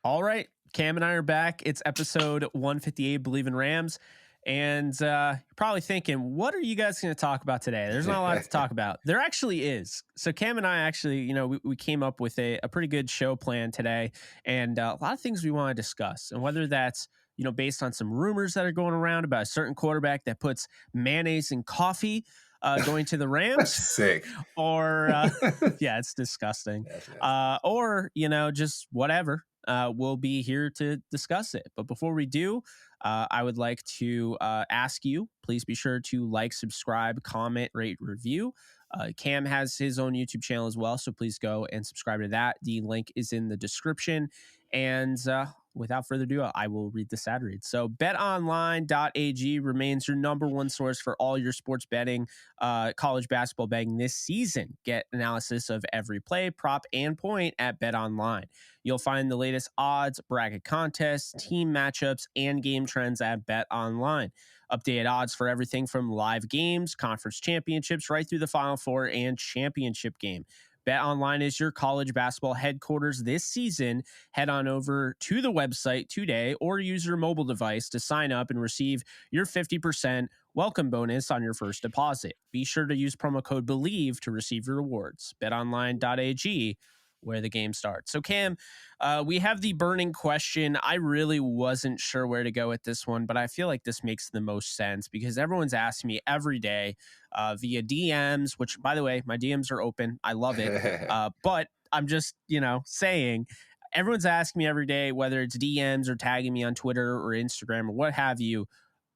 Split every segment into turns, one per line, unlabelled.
All right, Cam and I are back. It's episode 158, Believe in Rams. And you're probably thinking, what are you guys going to talk about today? There's not a lot to talk about. There actually is. So Cam and I actually, we came up with a pretty good show plan today, and a lot of things we want to discuss. And whether that's, based on some rumors that are going around about a certain quarterback that puts mayonnaise in coffee going to the Rams,
Sick.
or yeah, it's disgusting.
That's nasty.
Or, just whatever. We'll be here to discuss it. But before we do, I would like to ask you, please be sure to like, subscribe, comment, rate, review. Cam has his own YouTube channel as well, so please go and subscribe to that. The link is in the description. And without further ado, I will read the sad read. So betonline.ag remains your number one source for all your sports betting, college basketball betting this season. Get analysis of every play, prop, and point at BetOnline. You'll find the latest odds, bracket contests, team matchups, and game trends at BetOnline. Updated odds for everything from live games, conference championships, right through the Final Four and championship game. BetOnline is your college basketball headquarters this season. Head on over to the website today or use your mobile device to sign up and receive your 50% welcome bonus on your first deposit. Be sure to use promo code BELIEVE to receive your rewards. BetOnline.ag, where the game starts. So Cam, we have the burning question. I really wasn't sure where to go with this one, but I feel like this makes the most sense because everyone's asking me every day via DMs, which, by the way, my DMs are open. I love it. But I'm just, saying, everyone's asking me every day, whether it's DMs or tagging me on Twitter or Instagram or what have you.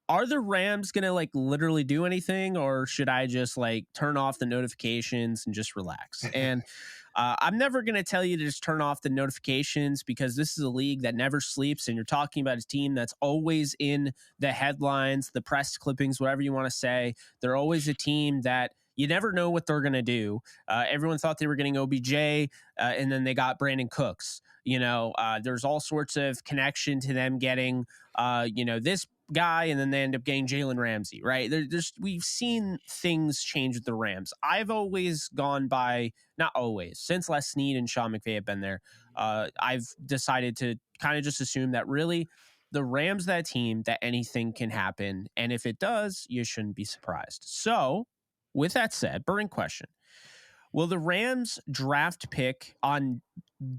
Are the Rams going to like literally do anything, or should I just like turn off the notifications and just relax? And I'm never going to tell you to just turn off the notifications because this is a league that never sleeps. And you're talking about a team that's always in the headlines, the press clippings, whatever you want to say. They're always a team that you never know what they're going to do. Everyone thought they were getting OBJ, and then they got Brandon Cooks. There's all sorts of connection to them getting, this guy, and then they end up getting Jalen Ramsey, right? We've seen things change with the Rams. I've always gone by, not always, since Les Snead and Sean McVay have been there, I've decided to kind of just assume that really the Rams, that team, that anything can happen. And if it does, you shouldn't be surprised. So with that said, burning question. Will the Rams draft pick on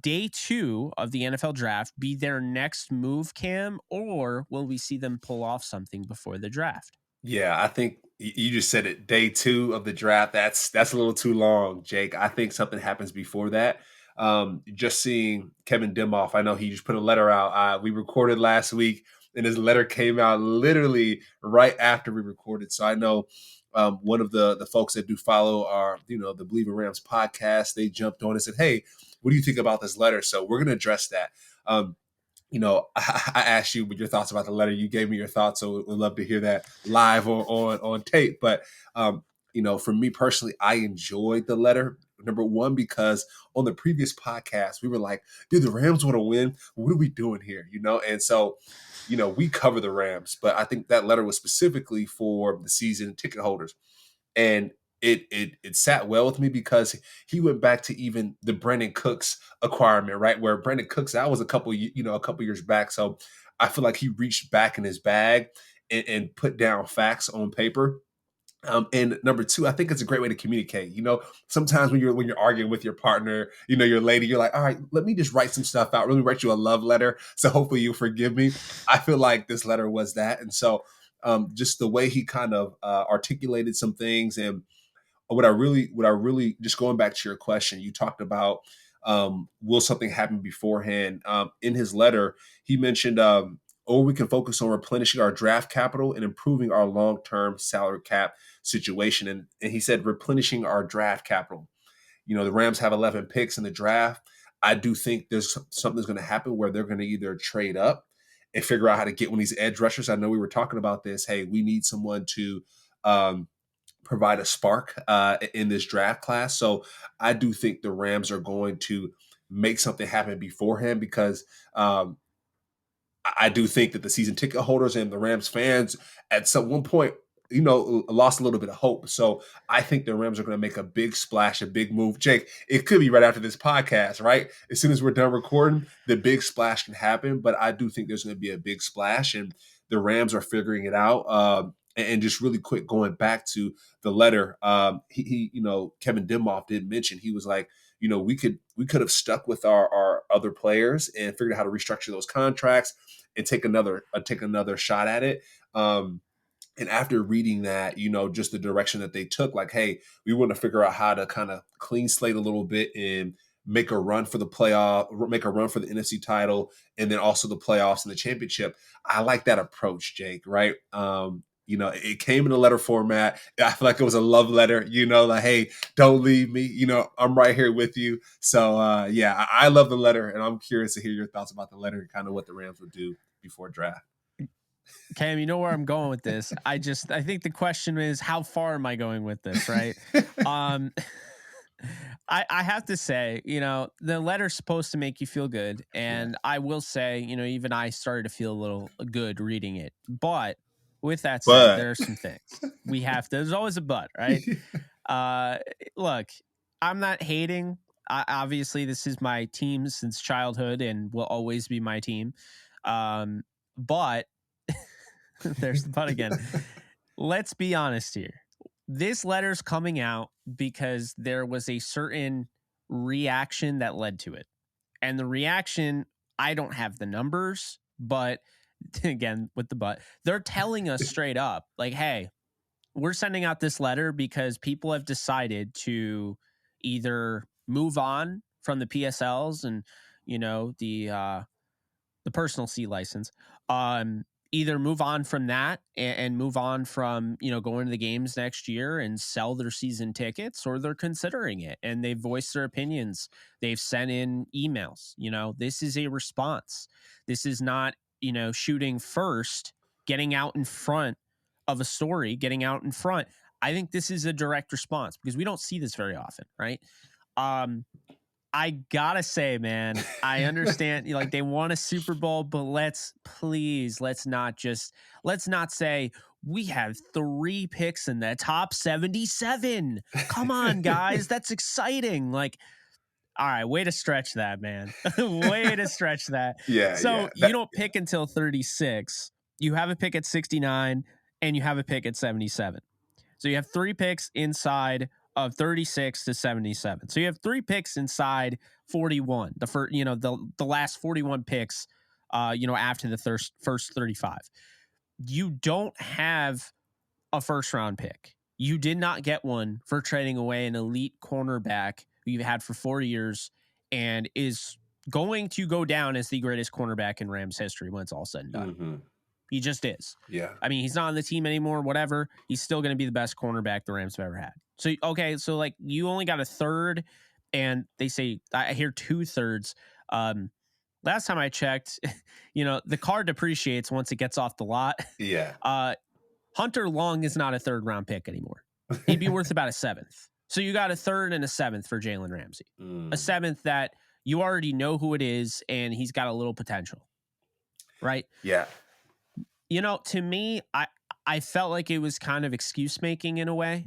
day 2 of the NFL draft be their next move, Cam, or will we see them pull off something before the draft?
Yeah, I think you just said it. Day 2 of the draft. That's a little too long, Jake. I think something happens before that. Just seeing Kevin Demoff, I know he just put a letter out. We recorded last week, and his letter came out literally right after we recorded. So I know one of the folks that do follow our, the Believe in Rams podcast, they jumped on and said, "Hey, what do you think about this letter?" So we're going to address that. I asked you what your thoughts about the letter. You gave me your thoughts, so we'd love to hear that live on tape. But for me personally, I enjoyed the letter. Number one, because on the previous podcast, we were like, "Dude, the Rams want to win. What are we doing here?" And so, we cover the Rams, but I think that letter was specifically for the season ticket holders, and it sat well with me because he went back to even the Brandon Cooks acquirement, right? Where Brandon Cooks, that was a couple years back. So I feel like he reached back in his bag and put down facts on paper. And number two, I think it's a great way to communicate. Sometimes when you're arguing with your partner, your lady, you're like, all right, let me just write some stuff out. Really write you a love letter. So hopefully you'll forgive me. I feel like this letter was that. And so just the way he kind of articulated some things, and what I really, just going back to your question, you talked about will something happen beforehand? In his letter, he mentioned, or we can focus on replenishing our draft capital and improving our long-term salary cap situation. And he said replenishing our draft capital. The Rams have 11 picks in the draft. I do think there's something's going to happen where they're going to either trade up and figure out how to get one of these edge rushers. I know we were talking about this. Hey, we need someone to provide a spark in this draft class. So I do think the Rams are going to make something happen beforehand because I do think that the season ticket holders and the Rams fans at some one point lost a little bit of hope. So I think the Rams are going to make a big splash, a big move. Jake, it could be right after this podcast, right? As soon as we're done recording, the big splash can happen. But I do think there's going to be a big splash, and the Rams are figuring it out. And just really quick, going back to the letter, Kevin Demoff did mention, he was like, we could have stuck with our other players and figured out how to restructure those contracts and take another shot at it. And after reading that, just the direction that they took, like, hey, we want to figure out how to kind of clean slate a little bit and make a run for the playoff, make a run for the NFC title, and then also the playoffs and the championship. I like that approach, Jake, right? It came in a letter format. I feel like it was a love letter, like, hey, don't leave me. I'm right here with you. So, I love the letter, and I'm curious to hear your thoughts about the letter and kind of what the Rams would do before draft.
Cam, you know where I'm going with this. I think the question is, how far am I going with this, right? I have to say, the letter's supposed to make you feel good. And I will say, even I started to feel a little good reading it. But with that said, there are some things there's always a but, right? Look, I'm not hating. Obviously, this is my team since childhood and will always be my team. But there's the but again. Let's be honest here. This letter's coming out because there was a certain reaction that led to it. And the reaction, I don't have the numbers, but again, with the but, they're telling us straight up, like, hey, we're sending out this letter because people have decided to either move on from the PSLs and, the personal C license, either move on from that and move on from, going to the games next year and sell their season tickets, or they're considering it and they've voiced their opinions. They've sent in emails. This is a response. This is not, shooting first, getting out in front of a story, getting out in front. I think this is a direct response because we don't see this very often, right? I gotta say, man, I understand like they won a Super Bowl, but let's not say we have 3 picks in the top 77. Come on, guys. That's exciting. Like, all right, way to stretch that, man. Way to stretch that. So you don't pick until 36. You have a pick at 69 and you have a pick at 77. So you have 3 picks inside of 36 to 77. So you have 3 picks inside 41. The first, the last 41 picks, after the first 35. You don't have a first round pick. You did not get one for trading away an elite cornerback who you've had for 4 years and is going to go down as the greatest cornerback in Rams history when it's all said and done.
Mm-hmm.
He just is.
Yeah.
I mean, he's not on the team anymore, whatever. He's still going to be the best cornerback the Rams have ever had. So, okay. So like you only got a third and they say, I hear 2/3. Last time I checked, the car depreciates once it gets off the lot.
Yeah.
Hunter Long is not a 3rd round pick anymore. He'd be worth about a 7th. So you got a 3rd and a 7th for Jalen Ramsey. A 7th that you already know who it is and he's got a little potential. Right?
Yeah.
To me, I felt like it was kind of excuse making in a way.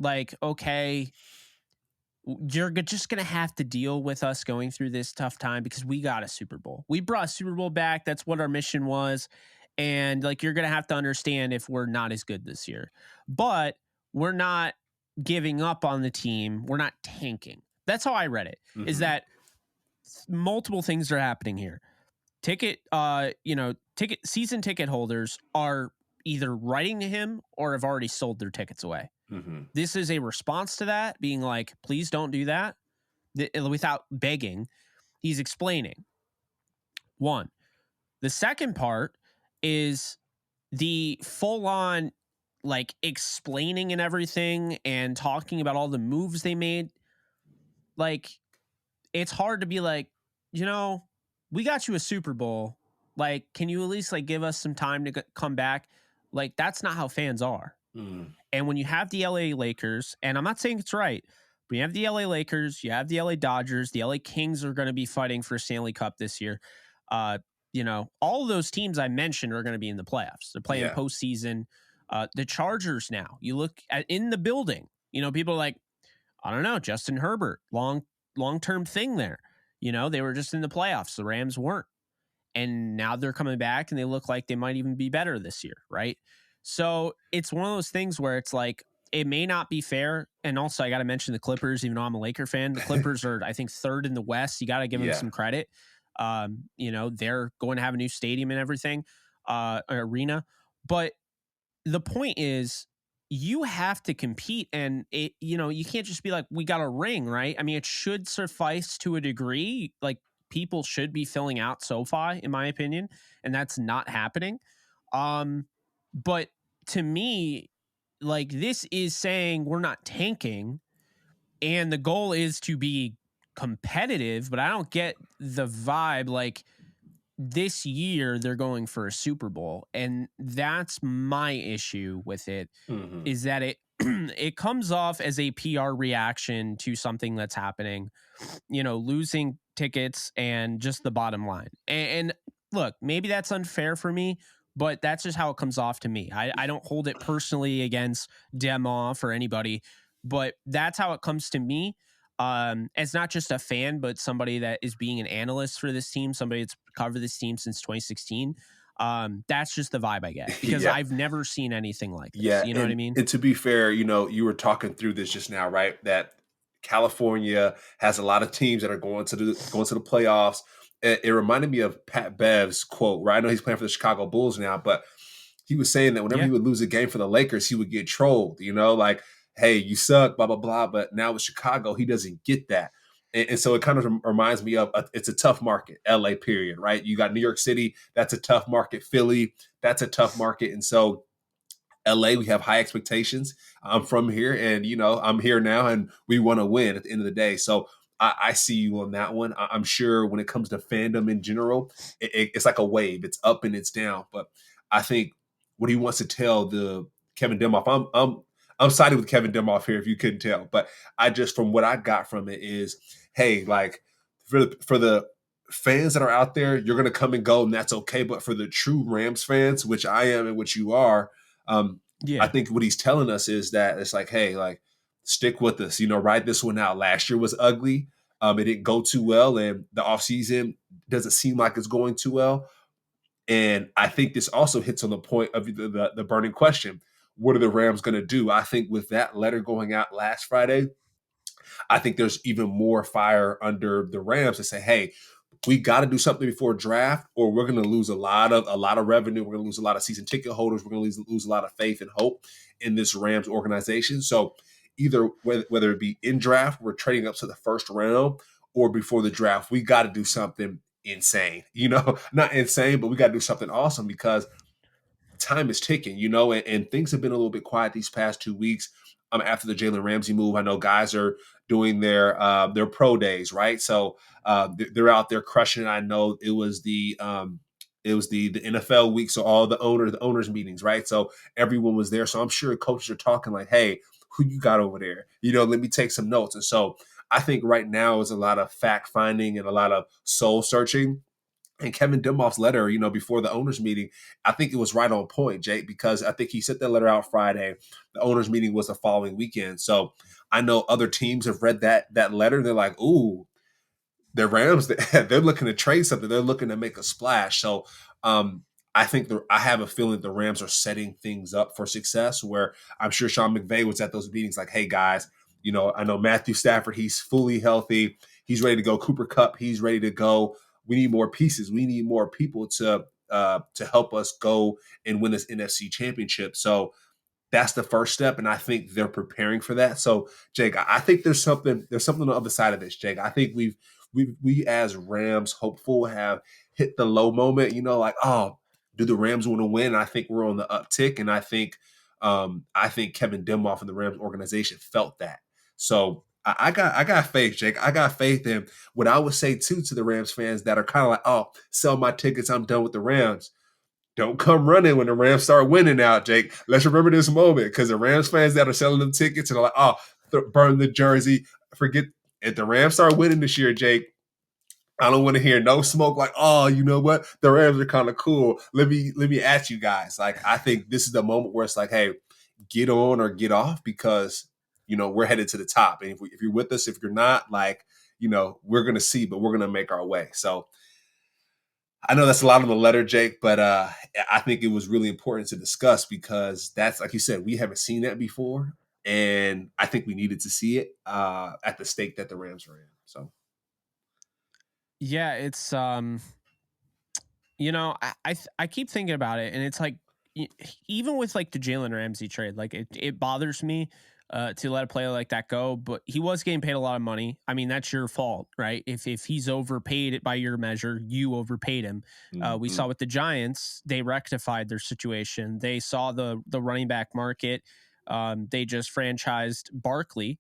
Like, okay, you're just going to have to deal with us going through this tough time because we got a Super Bowl. We brought a Super Bowl back. That's what our mission was. And like, you're going to have to understand if we're not as good this year, but we're not giving up on the team. We're not tanking. That's how I read it, is that multiple things are happening here. Season ticket holders are either writing to him or have already sold their tickets away. This is a response to that, being like, please don't do that without begging. He's explaining. One. The second part is the full on like explaining and everything and talking about all the moves they made. Like, it's hard to be like, we got you a Super Bowl. Like, can you at least like give us some time to come back? Like, that's not how fans are. And when you have the LA Lakers, and I'm not saying it's right, but you have the LA Lakers, you have the LA Dodgers, the LA Kings are going to be fighting for a Stanley Cup this year. All of those teams I mentioned are going to be in the playoffs. They're playing postseason. The Chargers now, you look at in the building, people are like, I don't know, Justin Herbert, long-term thing there. They were just in the playoffs. The Rams weren't. And now they're coming back and they look like they might even be better this year, right? So it's one of those things where it's like, it may not be fair. And also, I got to mention the Clippers, even though I'm a Laker fan. The Clippers are, I think, third in the West. You got to give them
Yeah.
some credit. They're going to have a new stadium and everything, arena. But the point is, you have to compete, and you can't just be like, we got a ring, right? I mean, it should suffice to a degree. Like, people should be filling out SoFi, in my opinion, and that's not happening. But to me, like, this is saying we're not tanking, and the goal is to be competitive, but I don't get the vibe like this year they're going for a Super Bowl, and that's my issue with it.
Mm-hmm.
Is that it it comes off as a PR reaction to something that's happening, losing tickets and just the bottom line. And look, maybe that's unfair for me, but that's just how it comes off to me. I don't hold it personally against Demoff or anybody, but that's how it comes to me. As not just a fan, but somebody that is being an analyst for this team, somebody that's covered this team since 2016. That's just the vibe I get, because
Yeah.
I've never seen anything like this.
Yeah,
You know what I mean?
and to be fair, you were talking through this just now, right? That California has a lot of teams that are going to the playoffs. It reminded me of Pat Bev's quote, right? I know he's playing for the Chicago Bulls now, but he was saying that whenever
Yeah.
he would lose a game for the Lakers, he would get trolled, like, hey, you suck, blah, blah, blah. But now with Chicago, he doesn't get that. And so it kind of reminds me of it's a tough market, LA, period, right? You got New York City, that's a tough market. Philly, that's a tough market. And so LA, we have high expectations. I'm from here, and I'm here now, and we want to win at the end of the day. So I see you on that one. I'm sure when it comes to fandom in general, it's like a wave. It's up and it's down. But I think what he wants to tell the Kevin Demoff, I'm siding with Kevin Demoff here, if you couldn't tell. But I just, from what I got from it is, hey, like, for the fans that are out there, you're gonna come and go, and that's okay. But for the true Rams fans, which I am and which you are, I
Yeah.
think what he's telling us is that it's like, hey, like, stick with us, ride this one out. Last year was ugly. It didn't go too well, and the offseason doesn't seem like it's going too well. And I think this also hits on the point of the burning question. What are the Rams going to do? I think with that letter going out last Friday, I think there's even more fire under the Rams to say, hey, we got to do something before draft, or we're going to lose a lot of revenue. We're going to lose a lot of season ticket holders. We're going to lose a lot of faith and hope in this Rams organization. So either whether it be in draft, we're trading up to the first round, or before the draft, we got to do something insane. Not insane, but we got to do something awesome, because time is ticking, and things have been a little bit quiet these past 2 weeks. After the Jalen Ramsey move, I know guys are doing their pro days, right? So they're out there crushing it. I know it was the NFL week, so all the owners meetings, right? So everyone was there. So I'm sure coaches are talking like, hey, who you got over there? Let me take some notes. And so I think right now is a lot of fact finding and a lot of soul searching. And Kevin Demoff's letter, before the owners meeting, I think it was right on point, Jake, because I think he sent that letter out Friday. The owners meeting was the following weekend. So I know other teams have read that letter. They're like, ooh, the Rams, they're looking to trade something. They're looking to make a splash. So I think I have a feeling the Rams are setting things up for success, where I'm sure Sean McVay was at those meetings like, hey, guys, I know Matthew Stafford, he's fully healthy. He's ready to go. Cooper Kupp, he's ready to go. We need more pieces. We need more people to help us go and win this NFC championship. So that's the first step, and I think they're preparing for that. So, Jake, I think there's something on the other side of this, Jake. I think we as Rams hopeful have hit the low moment. Like, oh, do the Rams want to win? And I think we're on the uptick, and I think Kevin Demoff and the Rams organization felt that. So I got faith, Jake. I got faith in what I would say too to the Rams fans that are kind of like, oh, sell my tickets. I'm done with the Rams. Don't come running when the Rams start winning now, Jake. Let's remember this moment, because the Rams fans that are selling them tickets and are like, oh, burn the jersey. Forget, if the Rams start winning this year, Jake, I don't want to hear no smoke. Like, oh, you know what? The Rams are kind of cool. Let me ask you guys. Like, I think this is the moment where it's like, hey, get on or get off because we're headed to the top. And if you're with us, if you're not, like, we're gonna see, but we're gonna make our way. So I know that's a lot on the letter, Jake, but I think it was really important to discuss because that's, like you said, we haven't seen that before, and I think we needed to see it at the stake that the Rams are in. So
Yeah, it's I keep thinking about it, and it's like even with like the Jalen Ramsey trade, like it bothers me to let a player like that go, but he was getting paid a lot of money. I mean, that's your fault, right? If he's overpaid by your measure, you overpaid him. We
mm-hmm.
saw with the Giants, they rectified their situation. They saw the running back market. They just franchised Barkley,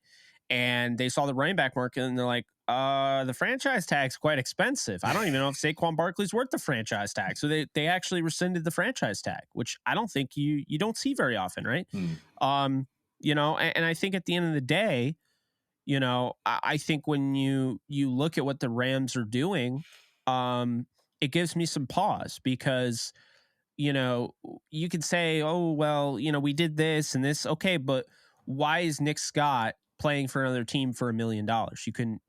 and they saw the running back market, and they're like, the franchise tag's quite expensive. I don't even know if Saquon Barkley's worth the franchise tag. So they actually rescinded the franchise tag, which I don't think you don't see very often, right?
Mm.
And I think at the end of the day, I think when you look at what the Rams are doing, it gives me some pause because you could say, oh, well, we did this and this. Okay, but why is Nick Scott playing for another team for $1 million? You can,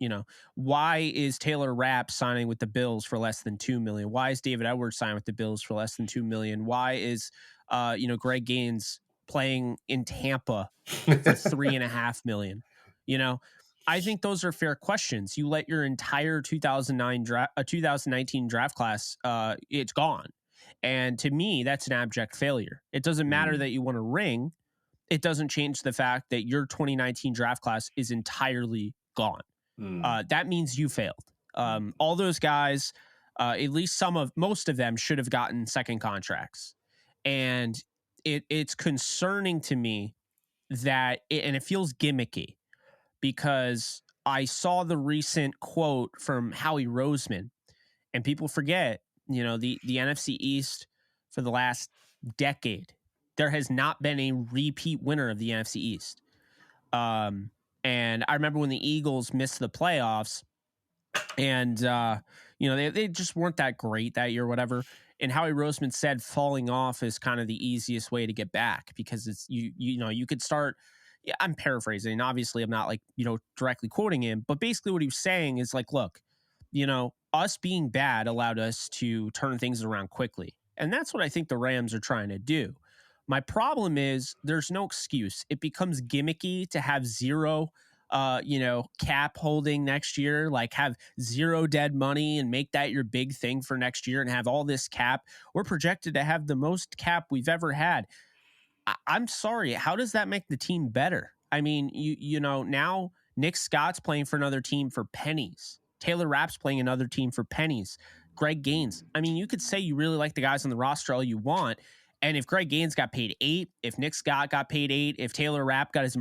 why is Taylor Rapp signing with the Bills for less than 2 million? Why is David Edwards signing with the Bills for less than 2 million? Why is, Greg Gaines playing in Tampa for 3.5 million? You know, I think those are fair questions. You let your entire 2019 draft class, it's gone. And to me, that's an abject failure. It doesn't matter
Mm.
that you won a ring. It doesn't change the fact that your 2019 draft class is entirely gone.
Mm.
That means you failed.
Mm.
All those guys, at least most of them should have gotten second contracts. And it's concerning to me and it feels gimmicky because I saw the recent quote from Howie Roseman, and people forget, the NFC East for the last decade, there has not been a repeat winner of the NFC East. And I remember when the Eagles missed the playoffs, and they just weren't that great that year, or whatever. And Howie Roseman said falling off is kind of the easiest way to get back because it's you could start. Yeah, I'm paraphrasing. Obviously, I'm not like directly quoting him, but basically what he was saying is like, look, us being bad allowed us to turn things around quickly, and that's what I think the Rams are trying to do. My problem is there's no excuse. It becomes gimmicky to have zero cap holding next year, like have zero dead money and make that your big thing for next year and have all this cap. We're projected to have the most cap we've ever had. I'm sorry. How does that make the team better? I mean, now Nick Scott's playing for another team for pennies. Taylor Rapp's playing another team for pennies. Greg Gaines. I mean, you could say you really like the guys on the roster all you want. And if Greg Gaines got paid 8, if Nick Scott got paid 8, if Taylor Rapp got his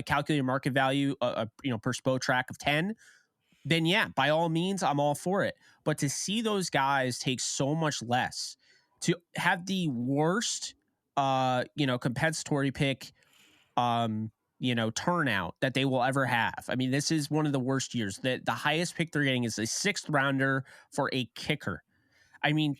calculated market value, per SPO track of 10, then yeah, by all means, I'm all for it. But to see those guys take so much less, to have the worst, compensatory pick, turnout that they will ever have. I mean, this is one of the worst years. The highest pick they're getting is a 6th rounder for a kicker. I mean,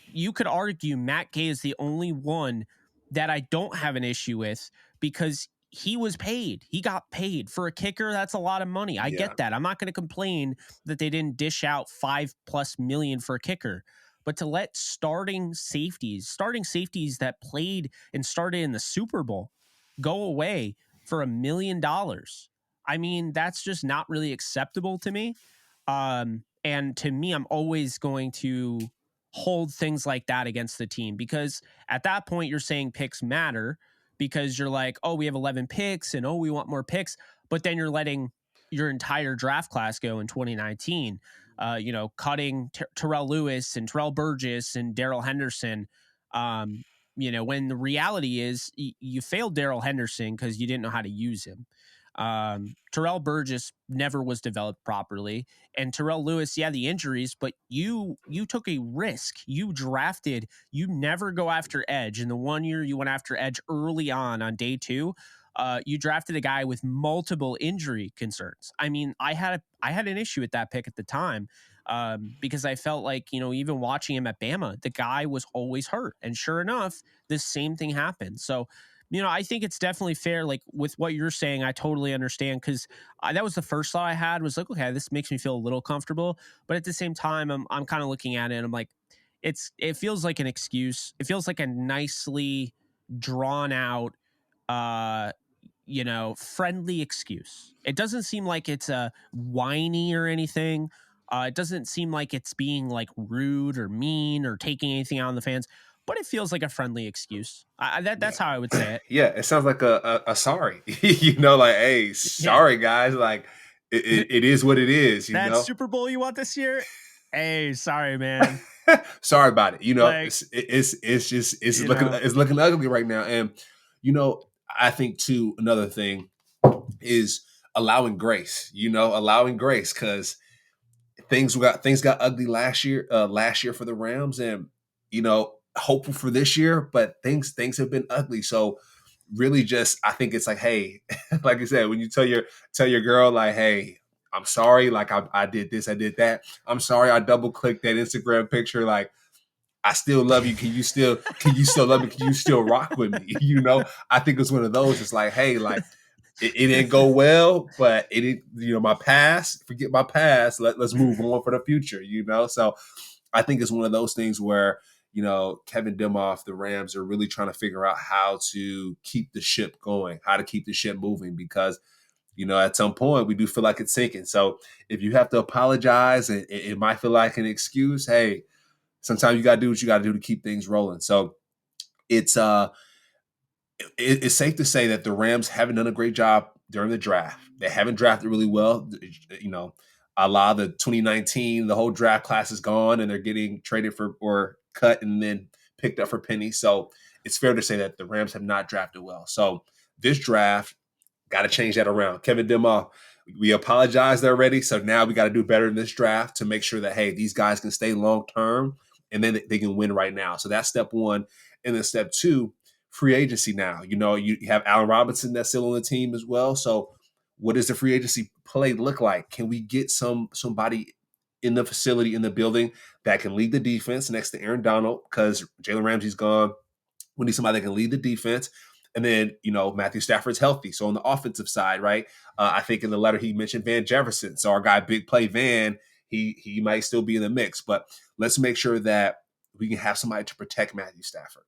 you could argue Matt Gay is the only one that I don't have an issue with because he was paid. He got paid for a kicker. That's a lot of money. I
Yeah.
get that. I'm not going to complain that they didn't dish out 5+ million for a kicker. But to let starting safeties that played and started in the Super Bowl go away for $1 million, I mean, that's just not really acceptable to me. And to me, I'm always going to hold things like that against the team because at that point you're saying picks matter because you're like, oh, we have 11 picks and oh, we want more picks, but then you're letting your entire draft class go in 2019, cutting Terrell Lewis and Terrell Burgess and Daryl Henderson. When the reality is you failed Daryl Henderson because you didn't know how to use him. Terrell Burgess never was developed properly, and Terrell Lewis, yeah, the injuries, but you took a risk. You never go after edge. In the one year you went after edge early on day 2, you drafted a guy with multiple injury concerns. I mean, I had an issue with that pick at the time. because I felt like, even watching him at Bama, the guy was always hurt. And sure enough, the same thing happened. So, I think it's definitely fair. Like with what you're saying, I totally understand, because that was the first thought I had, was like, okay, this makes me feel a little comfortable. But at the same time, I'm kind of looking at it and I'm like, it feels like an excuse. It feels like a nicely drawn out, uh, friendly excuse. It doesn't seem like it's a whiny or anything. It doesn't seem like it's being like rude or mean or taking anything out on the fans, but it feels like a friendly excuse. That's
Yeah.
how I would say it.
Yeah, it sounds like a sorry. Like, hey,
Yeah.
sorry guys, like it is what it is,
That Super Bowl you want this year? Hey, sorry, man.
Sorry about it.
Like,
It's just
you know,
it's looking ugly right now. And I think too, another thing is allowing grace, because things got ugly last year for the Rams, and hopeful for this year, but things have been ugly. So really, just I think it's like, hey, like I said, when you tell your girl, like, hey, I'm sorry, like I did this, I did that. I'm sorry, I double clicked that Instagram picture. Like, I still love you. Can you still love me? Can you still rock with me? I think it's one of those. It's like, hey, like it didn't go well, but my past, forget my past. Let's move on for the future. So I think it's one of those things where, Kevin Demoff, the Rams, are really trying to figure out how to keep the ship going, how to keep the ship moving, because, at some point we do feel like it's sinking. So if you have to apologize and it might feel like an excuse, hey, sometimes you got to do what you got to do to keep things rolling. So it's it's safe to say that the Rams haven't done a great job during the draft. They haven't drafted really well. A lot of the 2019, the whole draft class is gone, and they're getting traded for or cut and then picked up for pennies. So it's fair to say that the Rams have not drafted well. So this draft, got to change that around. Kevin Demoff, we apologized already, so now we got to do better in this draft to make sure that, hey, these guys can stay long term, and then they can win right now. So that's step one. And then step two, free agency now. You have Allen Robinson that's still on the team as well. So what does the free agency play look like? Can we get somebody in the facility, in the building, that can lead the defense next to Aaron Donald, because Jalen Ramsey's gone? We need somebody that can lead the defense. And then, Matthew Stafford's healthy. So on the offensive side, right? I think in the letter he mentioned Van Jefferson. So our guy, Big Play Van, he might still be in the mix. But let's make sure that we can have somebody to protect Matthew Stafford.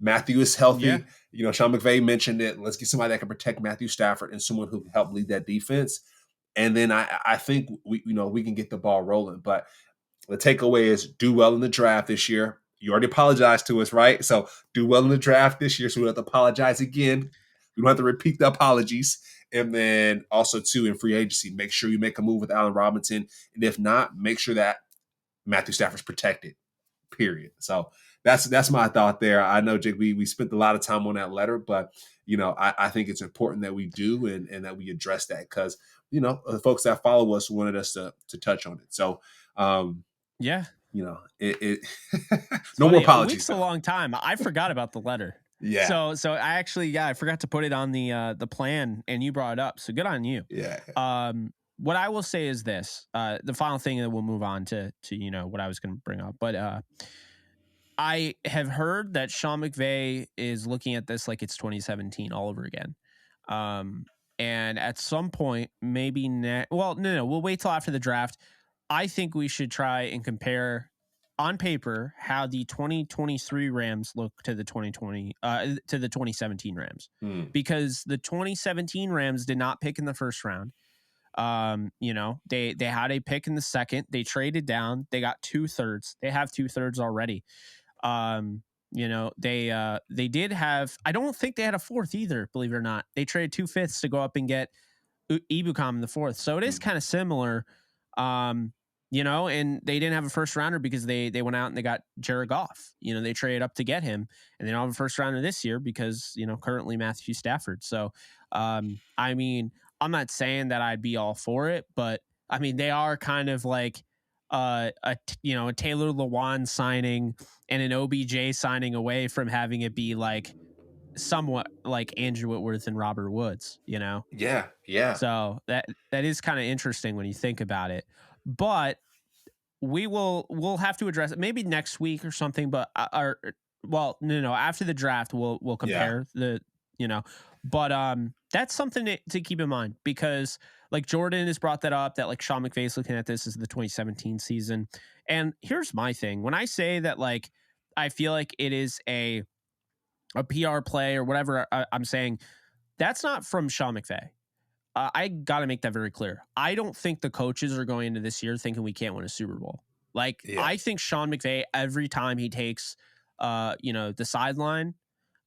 Matthew is
Yeah.
healthy. Sean McVay mentioned it. Let's get somebody that can protect Matthew Stafford and someone who can help lead that defense. And then I think we can get the ball rolling. But the takeaway is do well in the draft this year. You already apologized to us, right? So do well in the draft this year, so we don't have to apologize again. We don't have to repeat the apologies. And then also, too, in free agency, make sure you make a move with Allen Robinson. And if not, make sure that Matthew Stafford's protected, period. So that's my thought there. I know, Jake, we spent a lot of time on that letter, but, I think it's important that we do and that we address that, because, the folks that follow us wanted us to touch on it. So,
Yeah.
It
It's
no more
funny. A
apologies
week's a
though.
long time. I forgot about the letter.
Yeah,
So I actually, I forgot to put it on the plan, and you brought it up. So good on you.
yeah,
What I will say is this: the final thing that we'll move on to what I was going to bring up, but I have heard that Sean McVay is looking at this like it's 2017 all over again. Um, and at some point, maybe well, no, we'll wait till after the draft. I think we should try and compare on paper how the 2023 Rams look to the 2017 Rams,
mm,
because the 2017 Rams did not pick in the first round. They had a pick in the second. They traded down. They got 2/3. They have 2/3 already. They did have. I don't think they had a fourth either. Believe it or not, they traded 2/5 to go up and get Ibukam in the fourth. So it is
mm.
kind of similar. And they didn't have a first rounder because they went out and they got Jared Goff. They traded up to get him, and they don't have a first rounder this year because currently Matthew Stafford. So, I mean, I'm not saying that I'd be all for it, but I mean they are kind of like a Taylor Lewan signing and an OBJ signing away from having it be like somewhat like Andrew Whitworth and Robert Woods.
Yeah, yeah.
So that is kind of interesting when you think about it. But we'll have to address it maybe next week or something, but well, no, after the draft we'll
Yeah,
compare the, you know, but that's something to keep in mind, because like Jordan has brought that up, that like Sean McVay's looking at this as the 2017 season. And here's my thing. When I say that, like, I feel like it is a PR play or whatever, I'm saying that's not from Sean McVay. I got to make that very clear. I don't think the coaches are going into this year thinking we can't win a Super Bowl. Like,
yeah,
I think Sean McVay, every time he takes, the sideline,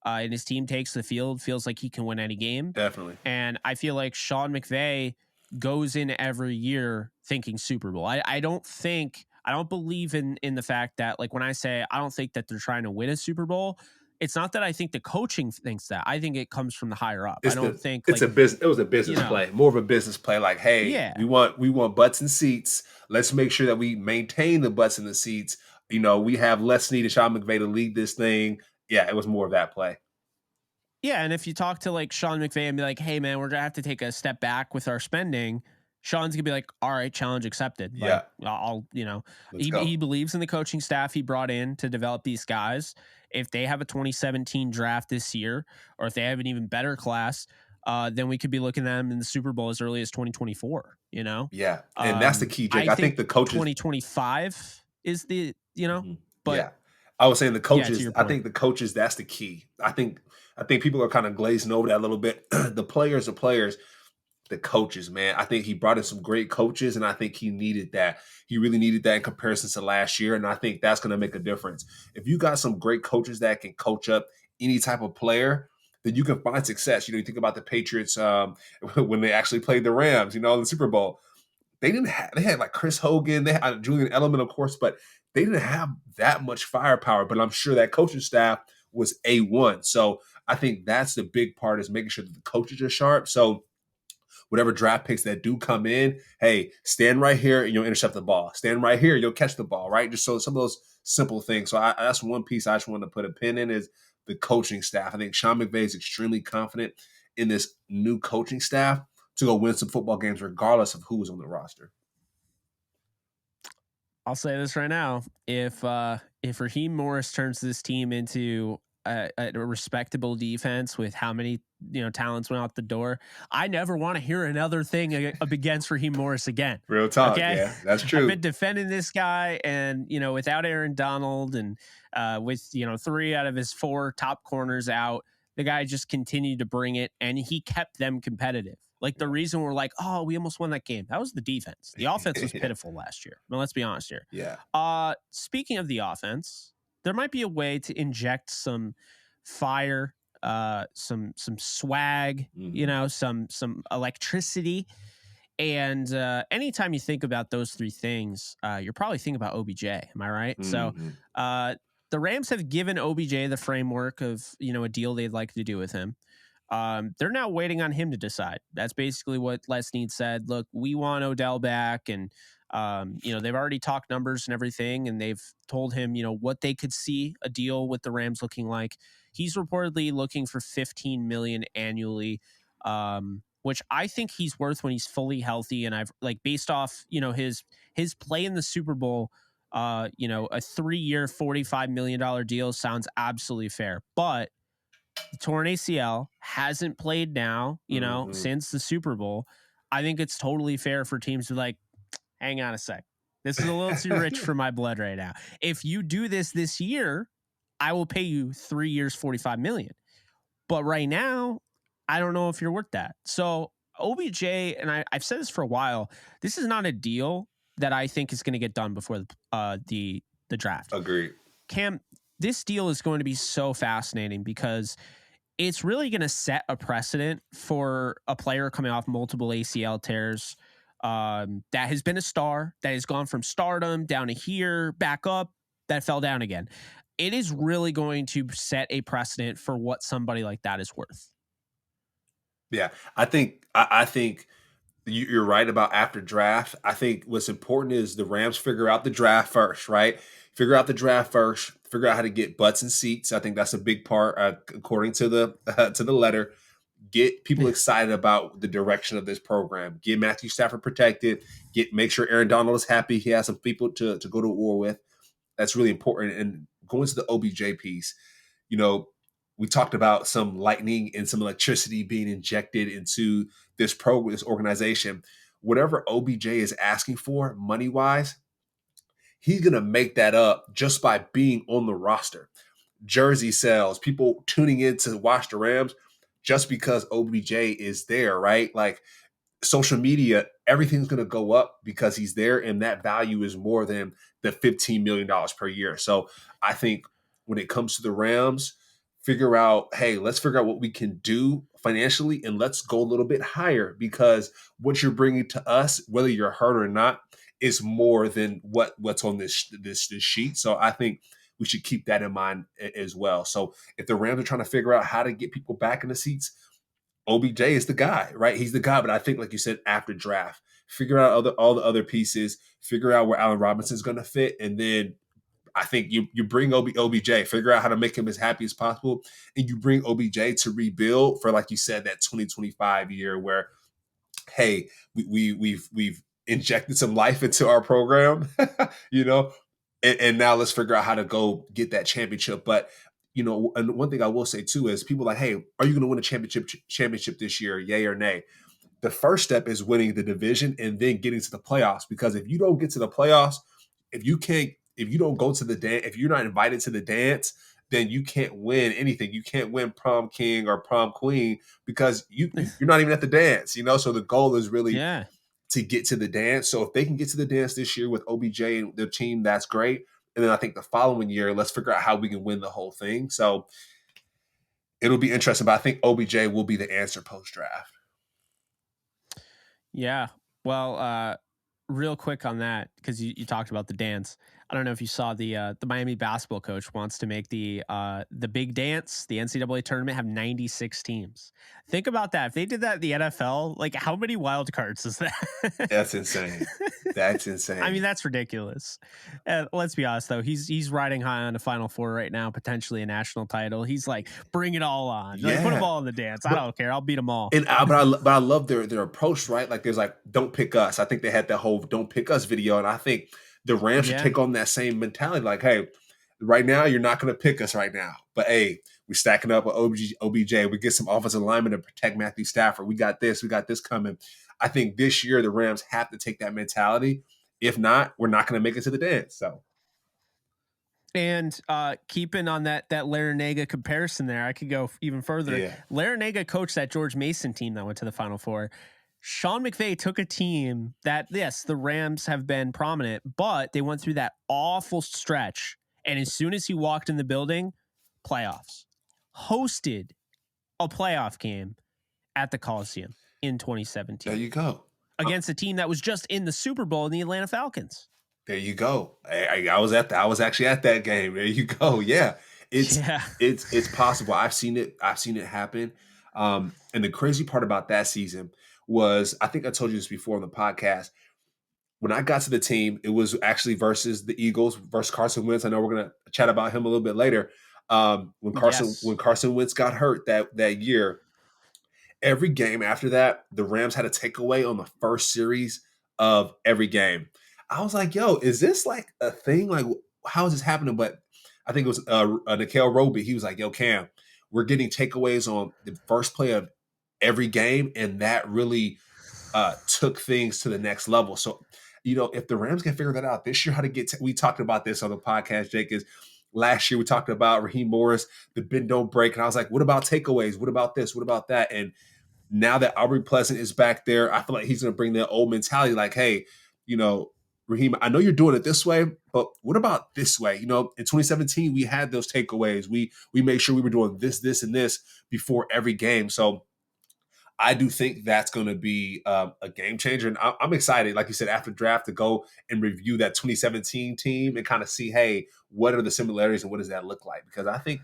and his team takes the field, feels like he can win any game.
definitely.
And I feel like Sean McVay goes in every year thinking Super Bowl. I don't believe in the fact that, like, when I say I don't think that they're trying to win a Super Bowl, it's not that I think the coaching thinks that. I think it comes from the higher up. I
It's
don't
the
think,
it's
like,
a business. It was a
you
business
know,
play, more of a business play. Like, hey,
yeah.
we want butts and seats. Let's make sure that we maintain the butts and the seats. We have Les Snead and Sean McVay to lead this thing. Yeah, it was more of that play.
Yeah, and if you talk to like Sean McVay and be like, "Hey, man, we're gonna have to take a step back with our spending," Sean's gonna be like, "All right, challenge accepted."
Yeah,
Like, I'll,
let's
he
go.
believes in the coaching staff he brought in to develop these guys. If they have a 2017 draft this year, or if they have an even better class, then we could be looking at them in the Super Bowl as early as 2024.
Yeah, and that's the key, Jake.
I
I think
think
the coaches.
2025 is
Mhm.
but
Yeah, I was saying the
yeah, to
coaches.
your
I
point.
think the coaches. That's the key. I think people are kind of glazing over that a little bit. The players, the coaches, man. I think he brought in some great coaches, and I think he needed that. He really needed that in comparison to last year, and I think that's going to make a difference. If you got some great coaches that can coach up any type of player, then you can find success. You think about the Patriots when they actually played the Rams, in the Super Bowl. They had like Chris Hogan, they had Julian Edelman, of course, but they didn't have that much firepower. But I'm sure that coaching staff was A1. So I think that's the big part, is making sure that the coaches are sharp. So whatever draft picks that do come in, hey, stand right here and you'll intercept the ball. Stand right here, you'll catch the ball, right? Just so some of those simple things. So that's one piece I just wanted to put a pin in, is the coaching staff. I think Sean McVay is extremely confident in this new coaching staff to go win some football games, regardless of who's on the roster.
I'll say this right now: if Raheem Morris turns this team into a respectable defense with how many talents went out the door, I never want to hear another thing up against Raheem Morris again.
Real talk,
Okay,
yeah, that's
I've
true.
been defending this guy, and without Aaron Donald, and with 3 out of his 4 top corners out, the guy just continued to bring it, and he kept them competitive. Like, the
Yeah,
reason we're like, oh, we almost won that game, that was the defense. The offense was
yeah,
pitiful last year. Well, let's be honest here.
yeah.
Speaking of the offense, there might be a way to inject some fire, some swag,
Mhm,
some electricity. And anytime you think about those 3 things, you're probably thinking about OBJ. Am I right? So
mhm.
uh, the Rams have given OBJ the framework of a deal they'd like to do with him. They're now waiting on him to decide. That's basically what Les Snead said. Look, we want Odell back, and they've already talked numbers and everything, and they've told him what they could see a deal with the Rams looking like. He's reportedly looking for 15 million annually, which I think he's worth when he's fully healthy. And I've, like, based off his play in the Super Bowl. A 3-year, $45 million deal sounds absolutely fair, but the torn ACL hasn't played now,
Mhm.
since the Super Bowl. I think it's totally fair for teams to be like, hang on a sec. This is a little too rich for my blood right now. If you do this year, I will pay you 3 years, 45 million. But right now, I don't know if you're worth that. So OBJ, and I've said this for a while, this is not a deal that I think is going to get done before the draft.
Agreed.
Cam, this deal is going to be so fascinating because it's really going to set a precedent for a player coming off multiple ACL tears, that has been a star, that has gone from stardom down to here, back up, that fell down again. It is really going to set a precedent for what somebody like that is worth.
Yeah, I think you're right about after draft. I think what's important is the Rams figure out the draft first, right? Figure out the draft first. Figure out how to get butts and seats. I think that's a big part, according to the to the letter. get people excited about the direction of this program, get Matthew Stafford protected, make sure Aaron Donald is happy. He has some people to go to war with. That's really important. And going to the OBJ piece, you know, we talked about some lightning and some electricity being injected into this program, this organization. Whatever OBJ is asking for money wise, he's going to make that up just by being on the roster. Jersey sales, people tuning in to watch the Rams just because OBJ is there, right? Like social media, everything's going to go up because he's there, and that value is more than the $15 million per year. So I think when it comes to the Rams, let's figure out what we can do financially, and let's go a little bit higher, because what you're bringing to us, whether you're hurt or not, is more than what's on this sheet. So I think we should keep that in mind as well. So if the Rams are trying to figure out how to get people back in the seats, OBJ is the guy, right? He's the guy. But I think, like you said, after draft, figure out all the other pieces, figure out where Allen Robinson's going to fit, and then I think you bring OBJ, figure out how to make him as happy as possible, and you bring OBJ to rebuild for, like you said, that 2025 year where, hey, we've injected some life into our program, you know, and now let's figure out how to go get that championship. But and one thing I will say too is people are like, hey, are you going to win a championship this year? Yay or nay? The first step is winning the division and then getting to the playoffs. Because if you don't get to the playoffs, if you don't go to the dance, if you're not invited to the dance, then you can't win anything. You can't win prom king or prom queen because you're not even at the dance. So the goal is really to get to the dance. So if they can get to the dance this year with OBJ and their team, that's great. And then I think the following year, let's figure out how we can win the whole thing. So it'll be interesting, but I think OBJ will be the answer post-draft.
Yeah. Well, real quick on that, because you talked about the dance. I don't know if you saw the Miami basketball coach wants to make the big dance, the NCAA tournament, have 96 teams. Think about that. If they did that in the NFL, like how many wild cards is that?
That's insane. That's insane.
I mean, that's ridiculous. Let's be honest, though. He's riding high on the Final Four right now, potentially a national title. He's like, bring it all on. Like, put them all in the dance. I don't care. I'll beat them all.
But I love their approach, right? Like there's like, don't pick us. I think they had that whole don't pick us video. And I think the Rams should take on that same mentality. Like, hey, right now, you're not going to pick us right now. But hey, we're stacking up with OBJ. We get some offensive linemen to protect Matthew Stafford. We got this coming. I think this year the Rams have to take that mentality. If not, we're not going to make it to the dance. So.
And keeping on that Larinaga comparison there, I could go even further. Yeah. Larinaga coached that George Mason team that went to the Final Four. Sean McVay took a team that, yes, the Rams have been prominent, but they went through that awful stretch. And as soon as he walked in the building, playoffs. Hosted a playoff game at the Coliseum in 2017.
There you go.
Against a team that was just in the Super Bowl in the Atlanta Falcons.
There you go. I was actually at that game. There you go. Yeah. It's possible. I've seen it happen. And the crazy part about that season was, I think I told you this before on the podcast, when I got to the team, it was actually versus the Eagles versus Carson Wentz. I know we're going to chat about him a little bit later. When Carson Wentz got hurt that year, every game after that, the Rams had a takeaway on the first series of every game. I was like, yo, is this like a thing? Like, how is this happening? But I think it was Nikhil Roby. He was like, yo, Cam, we're getting takeaways on the first play of every game, and that really took things to the next level. So, if the Rams can figure that out this year, how to get we talked about this on the podcast, Jake, is last year we talked about Raheem Morris, the bend don't break, and I was like, what about takeaways? What about this? What about that? And now that Aubrey Pleasant is back there, I feel like he's going to bring that old mentality, like, hey, Raheem, I know you're doing it this way, but what about this way? In 2017, we had those takeaways. We made sure we were doing this, and this before every game. So I do think that's going to be a game changer. And I'm excited, like you said, after draft to go and review that 2017 team and kind of see, hey, what are the similarities and what does that look like? Because I think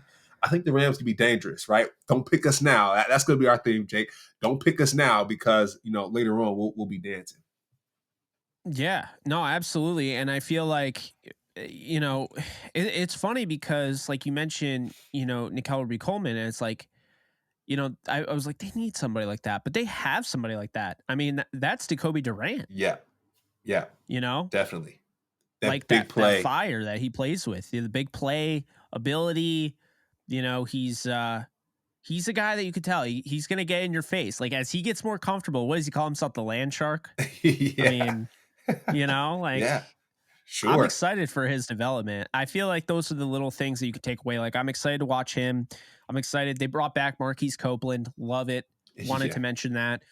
the Rams can be dangerous, right? Don't pick us now. That's going to be our theme, Jake. Don't pick us now because, later on we'll be dancing.
Yeah, no, absolutely. And I feel like, it's funny because, like you mentioned, Nikhil Coleman, and it's like, I was like, they need somebody like that, but they have somebody like that. I mean, that's Jacoby Durant,
Yeah. Yeah.
you know,
Definitely. That
like
big
that
play.
fire that he plays with, the big play ability. He's a guy that you could tell he's going to get in your face. Like as he gets more comfortable, what does he call himself? The land shark. I
Yeah.
mean, like
Yeah.
I'm
Sure.
excited for his development. I feel like those are the little things that you could take away. Like I'm excited to watch him. I'm excited. They brought back Marquise Copeland. Love it. Wanted
Yeah.
to mention that.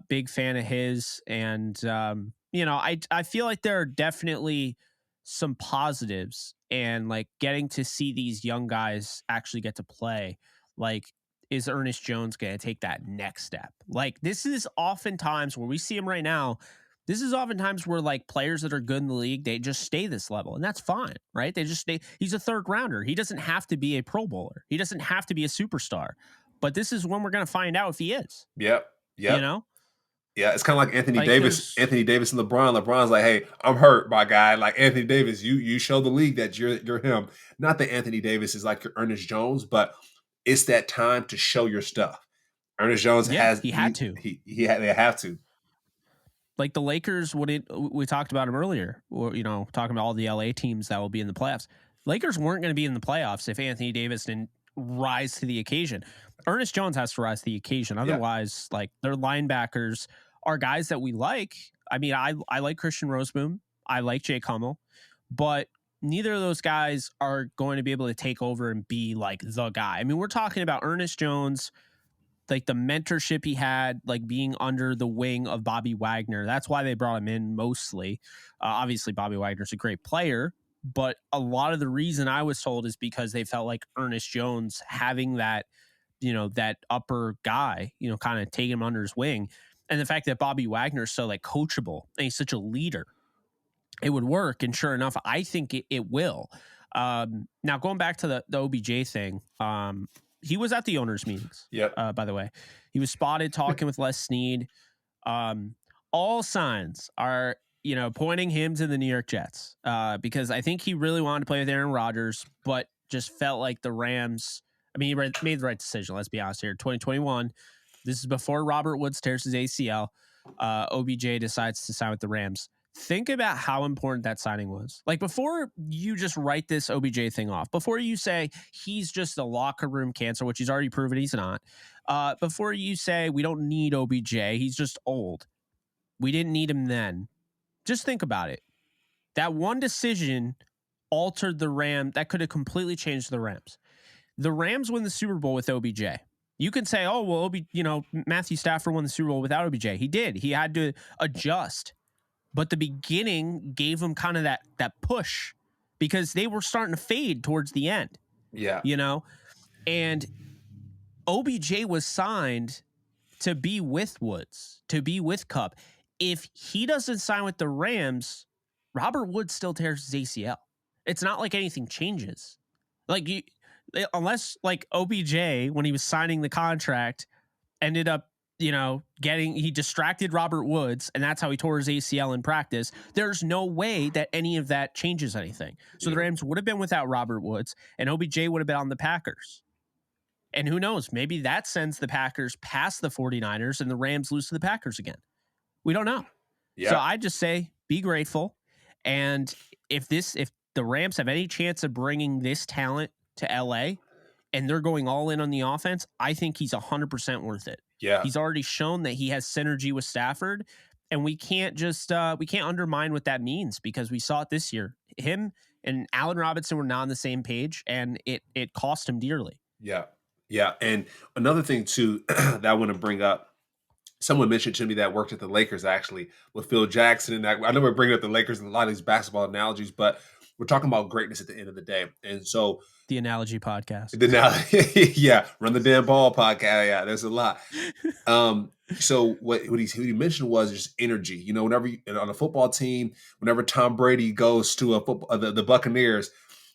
Big fan of his. And I feel like there are definitely some positives and like getting to see these young guys actually get to play. Like, is Ernest Jones going to take that next step? Like, this is oftentimes where we see him right now. This is oftentimes where like players that are good in the league, they just stay this level, and that's fine, right? They just stay. He's a third rounder. He doesn't have to be a Pro Bowler. He doesn't have to be a superstar. But this is when we're going to find out if he is.
Yep.
You
Yep.
know,
Yeah, it's kind of like Anthony
like
Davis.
there's
Anthony Davis and LeBron. LeBron's like, "Hey, I'm hurt, my guy." Like Anthony Davis, you show the league that you're him. Not that Anthony Davis is like your Ernest Jones, but it's that time to show your stuff. Ernest Jones
yeah,
has
he had to.
they have to.
Like the Lakers, we talked about him earlier, or talking about all the LA teams that will be in the playoffs. Lakers weren't going to be in the playoffs if Anthony Davis didn't rise to the occasion. Ernest Jones has to rise to the occasion.
Yeah.
Otherwise, like their linebackers are guys that we like. I mean, I like Christian Roseboom. I like Jake Hummel, but neither of those guys are going to be able to take over and be like the guy. I mean, we're talking about Ernest Jones, like the mentorship he had, like being under the wing of Bobby Wagner. That's why they brought him in mostly. Obviously, Bobby Wagner's a great player, but a lot of the reason I was told is because they felt like Ernest Jones having that, that upper guy, kind of take him under his wing. And the fact that Bobby Wagner is so like coachable and he's such a leader, it would work. And sure enough, I think it will. Now going back to the OBJ thing, he was at the owners' meetings.
Yep.
By the way, he was spotted talking with Les Snead. All signs are, pointing him to the New York Jets because I think he really wanted to play with Aaron Rodgers, but just felt like the Rams. I mean, he made the right decision. Let's be honest here. 2021. This is before Robert Woods tears his ACL. OBJ decides to sign with the Rams. Think about how important that signing was. Like before you just write this OBJ thing off, before you say he's just a locker room cancer, which he's already proven he's not, before you say we don't need OBJ, he's just old. We didn't need him then. Just think about it. That one decision altered the Rams. That could have completely changed the Rams. The Rams win the Super Bowl with OBJ. You can say, oh, well, Matthew Stafford won the Super Bowl without OBJ. He did. He had to adjust. But the beginning gave him kind of that push because they were starting to fade towards the end.
Yeah.
And OBJ was signed to be with Woods, to be with Kupp. If he doesn't sign with the Rams, Robert Woods still tears his ACL. It's not like anything changes. Unless like OBJ, when he was signing the contract, ended up he distracted Robert Woods, and that's how he tore his ACL in practice. There's no way that any of that changes anything. So the Rams would have been without Robert Woods, and OBJ would have been on the Packers. And who knows, maybe that sends the Packers past the 49ers and the Rams lose to the Packers again. We don't know.
Yeah.
So I just say be grateful. And if the Rams have any chance of bringing this talent to LA and they're going all in on the offense, I think he's 100% worth it.
Yeah.
He's already shown that he has synergy with Stafford, and we can't undermine what that means because we saw it this year. Him and Allen Robinson were not on the same page, and it cost him dearly.
Yeah. Yeah. And another thing too that I want to bring up, someone mentioned to me that worked at the Lakers actually with Phil Jackson. And I know we're bringing up the Lakers and a lot of these basketball analogies, but we're talking about greatness at the end of the day. And so
the Analogy Podcast.
Yeah, Run the Damn Ball podcast. Yeah, there's a lot. So what he mentioned was just energy. Whenever on a football team, whenever Tom Brady goes to the Buccaneers,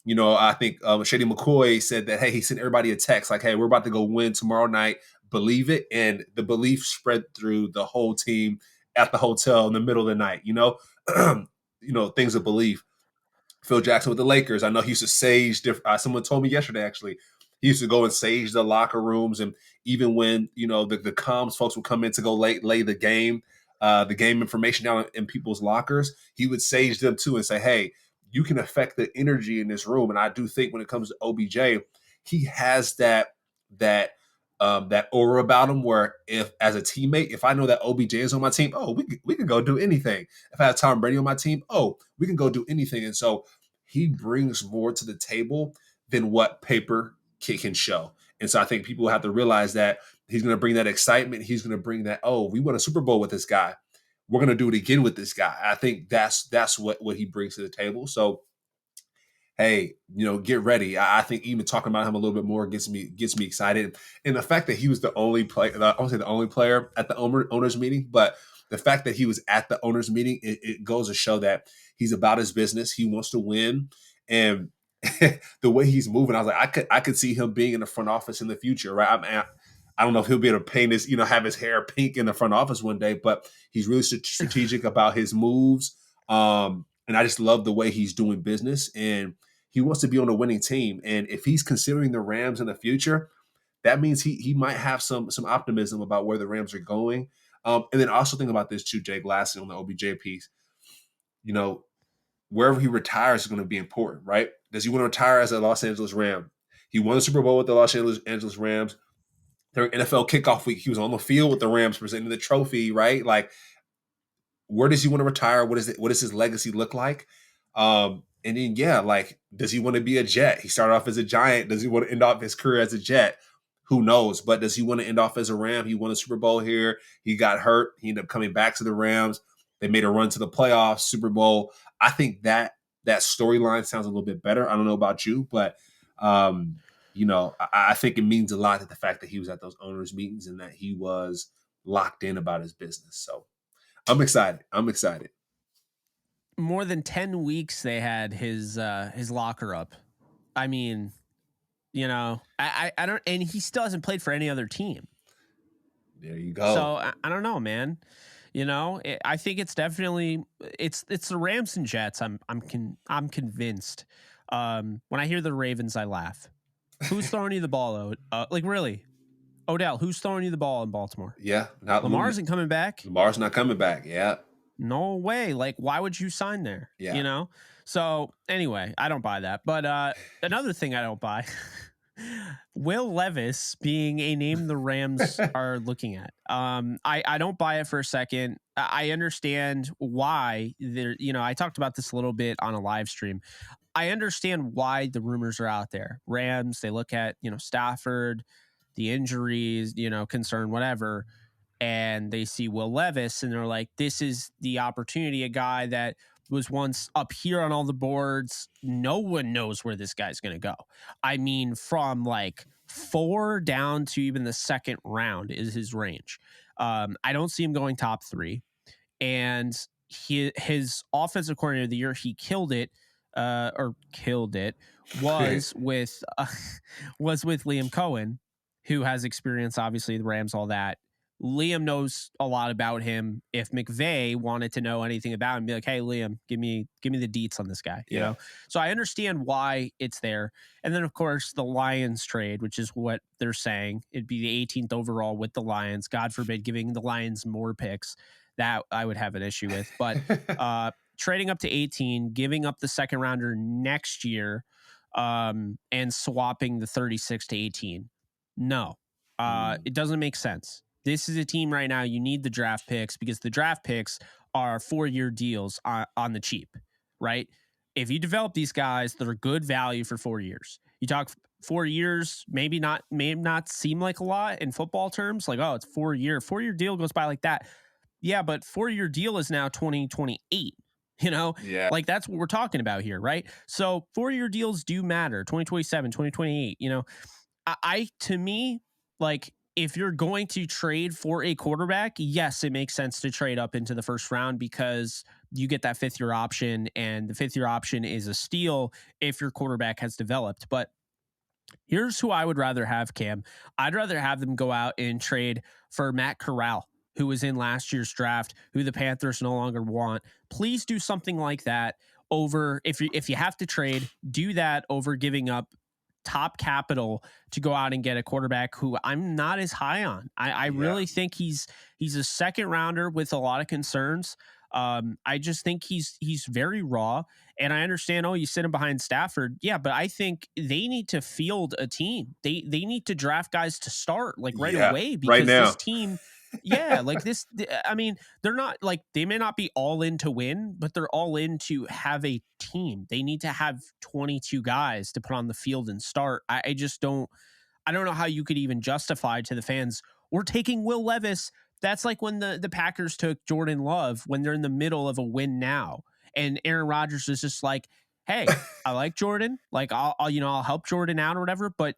I think Shady McCoy said that, hey, he sent everybody a text like, hey, we're about to go win tomorrow night. Believe it. And the belief spread through the whole team at the hotel in the middle of the night, things of belief. Phil Jackson with the Lakers. I know he used to sage. Someone told me yesterday, actually, he used to go and sage the locker rooms. And even when the comms folks would come in to go lay the game information down in people's lockers, he would sage them too and say, hey, you can affect the energy in this room. And I do think when it comes to OBJ, he has that aura about him where, if as a teammate, if I know that OBJ is on my team, oh, we can go do anything. If I have Tom Brady on my team, oh, we can go do anything. And so he brings more to the table than what paper can show. And so I think people have to realize that he's going to bring that excitement. He's going to bring that, oh, we won a Super Bowl with this guy. We're going to do it again with this guy. I think that's what he brings to the table. So, hey, get ready. I think even talking about him a little bit more gets me excited. And the fact that he was the only player, I won't say the only player at the owners meeting, but the fact that he was at the owners meeting, it goes to show that he's about his business. He wants to win. And the way he's moving, I was like, I could see him being in the front office in the future, right? I don't know if he'll be able to paint his, have his hair pink in the front office one day, but he's really strategic about his moves. And I just love the way he's doing business, and he wants to be on a winning team. And if he's considering the Rams in the future, that means he might have some optimism about where the Rams are going. And then also think about this too, Jake, lastly on the OBJ piece. Wherever he retires is going to be important, right? Does he want to retire as a Los Angeles Ram? He won the Super Bowl with the Los Angeles Rams. During NFL kickoff week, he was on the field with the Rams presenting the trophy, right? Like, where does he want to retire? What does his legacy look like? And then, does he want to be a Jet? He started off as a Giant. Does he want to end off his career as a Jet? Who knows? But does he want to end off as a Ram? He won a Super Bowl here. He got hurt. He ended up coming back to the Rams. They made a run to the playoffs, Super Bowl. I think that storyline sounds a little bit better. I don't know about you, but I think it means a lot that the fact that he was at those owners' meetings and that he was locked in about his business. So I'm excited.
More than 10 weeks they had his locker up. I mean, I don't, and he still hasn't played for any other team.
There you go.
So I don't know, man. I think it's definitely it's the Rams and Jets. I'm convinced. When I hear the Ravens, I laugh. Who's throwing you the ball? Like, really, Odell? Who's throwing you the ball in Baltimore?
Yeah, not
Lamar isn't coming back.
Lamar's not coming back. Yeah.
No way. Like, why would you sign there?
Yeah.
So anyway, I don't buy that. But another thing I don't buy, Will Levis being a name the Rams are looking at. I don't buy it for a second. I understand why there, I talked about this a little bit on a live stream. I understand why the rumors are out there. Rams, they look at, Stafford, the injuries, concern, whatever, and they see Will Levis and they're like, this is the opportunity, a guy that was once up here on all the boards. No one knows where this guy's going to go. I mean, from like 4 down to even the second round is his range. I don't see him going top 3. And his offensive coordinator of the year, he killed it. Was with Liam Cohen, who has experience, obviously, the Rams, all that. Liam knows a lot about him. If McVay wanted to know anything about him, be like, hey, Liam, give me the deets on this guy, you know? So I understand why it's there. And then, of course, the Lions trade, which is what they're saying. It'd be the 18th overall with the Lions. God forbid giving the Lions more picks. That I would have an issue with. But trading up to 18, giving up the second rounder next year, and swapping the 36 to 18. No, it doesn't make sense. This is a team right now. You need the draft picks because the draft picks are 4-year deals on the cheap, right? If you develop these guys that are good value for 4 years, you talk 4 years, may not seem like a lot in football terms. Like, oh, it's 4-year. 4-year deal goes by like that. Yeah, but 4-year deal is now 2028.
Yeah.
Like that's what we're talking about here, right? So 4-year deals do matter. 2027, 2028. To me, like, if you're going to trade for a quarterback, yes, it makes sense to trade up into the first round because you get that 5th-year option, and the 5th-year option is a steal if your quarterback has developed. But here's who I would rather have, Cam. I'd rather have them go out and trade for Matt Corral, who was in last year's draft, who the Panthers no longer want. Please do something like that over, if you have to trade, do that over giving up top capital to go out and get a quarterback who I'm not as high on. I
Yeah.
really think he's a second rounder with a lot of concerns. I just think he's very raw, and I understand. Oh, you sit him behind Stafford, yeah, but I think they need to field a team. They need to draft guys to start like right
Yeah.
away
Right
because this
now.
team, yeah, like this. I mean, they're not like they may not be all in to win, but they're all in to have a team. They need to have 22 guys to put on the field and start. I just don't. I don't know how you could even justify to the fans, we're taking Will Levis. That's like when the Packers took Jordan Love when they're in the middle of a win now. And Aaron Rodgers is just like, hey, I like Jordan. Like I'll help Jordan out or whatever. But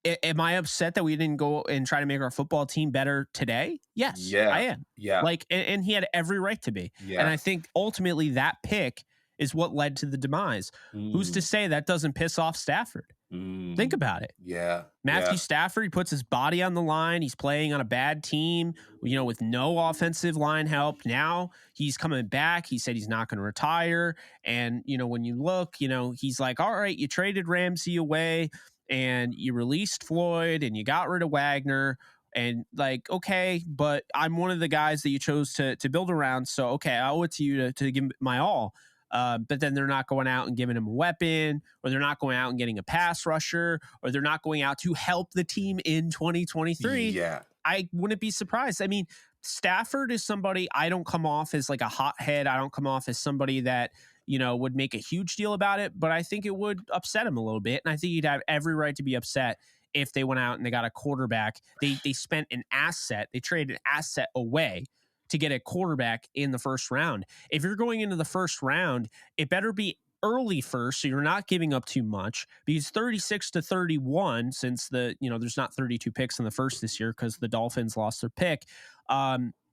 am I upset that we didn't go and try to make our football team better today? Yes, I
Yeah.
am.
Yeah.
Like, and he had every right to be. And
Yeah.
I think ultimately that pick is what led to the demise. Who's to
Mm,
say that doesn't piss off Stafford? Think
mm,
about it.
yeah.
Matthew
Yeah.
Stafford, he puts his body on the line. He's playing on a bad team, with no offensive line help. Now he's coming back. He said he's not going to retire. And, when you look, he's like, all right, you traded Ramsey away and you released Floyd and you got rid of Wagner. And like, okay, but I'm one of the guys that you chose to build around. So, okay, I owe it to you to give my all. But then they're not going out and giving him a weapon, or they're not going out and getting a pass rusher, or they're not going out to help the team in 2023.
Yeah.
I wouldn't be surprised. I mean, Stafford is somebody I don't come off as like a hothead. I don't come off as somebody that, would make a huge deal about it, but I think it would upset him a little bit. And I think he'd have every right to be upset if they went out and they got a quarterback. They spent an asset, they traded an asset away to get a quarterback in the first round. If you're going into the first round, it better be early first, so you're not giving up too much, because 36 to 31, since there's not 32 picks in the first this year because the Dolphins lost their pick.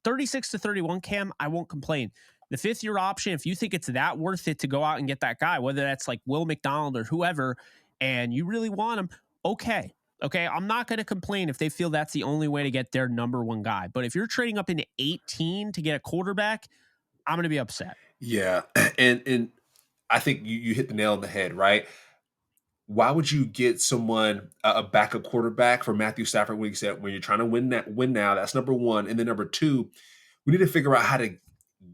36 to 31, Cam, I won't complain. The fifth year option, if you think it's that worth it to go out and get that guy, whether that's like Will McDonald or whoever, and you really want him, okay. Okay, I'm not going to complain if they feel that's the only way to get their number one guy. But if you're trading up into 18 to get a quarterback, I'm going to be upset.
Yeah. And I think you hit the nail on the head, right? Why would you get someone a backup quarterback for Matthew Stafford when you're trying to win now? That's number one. And then number two, we need to figure out how to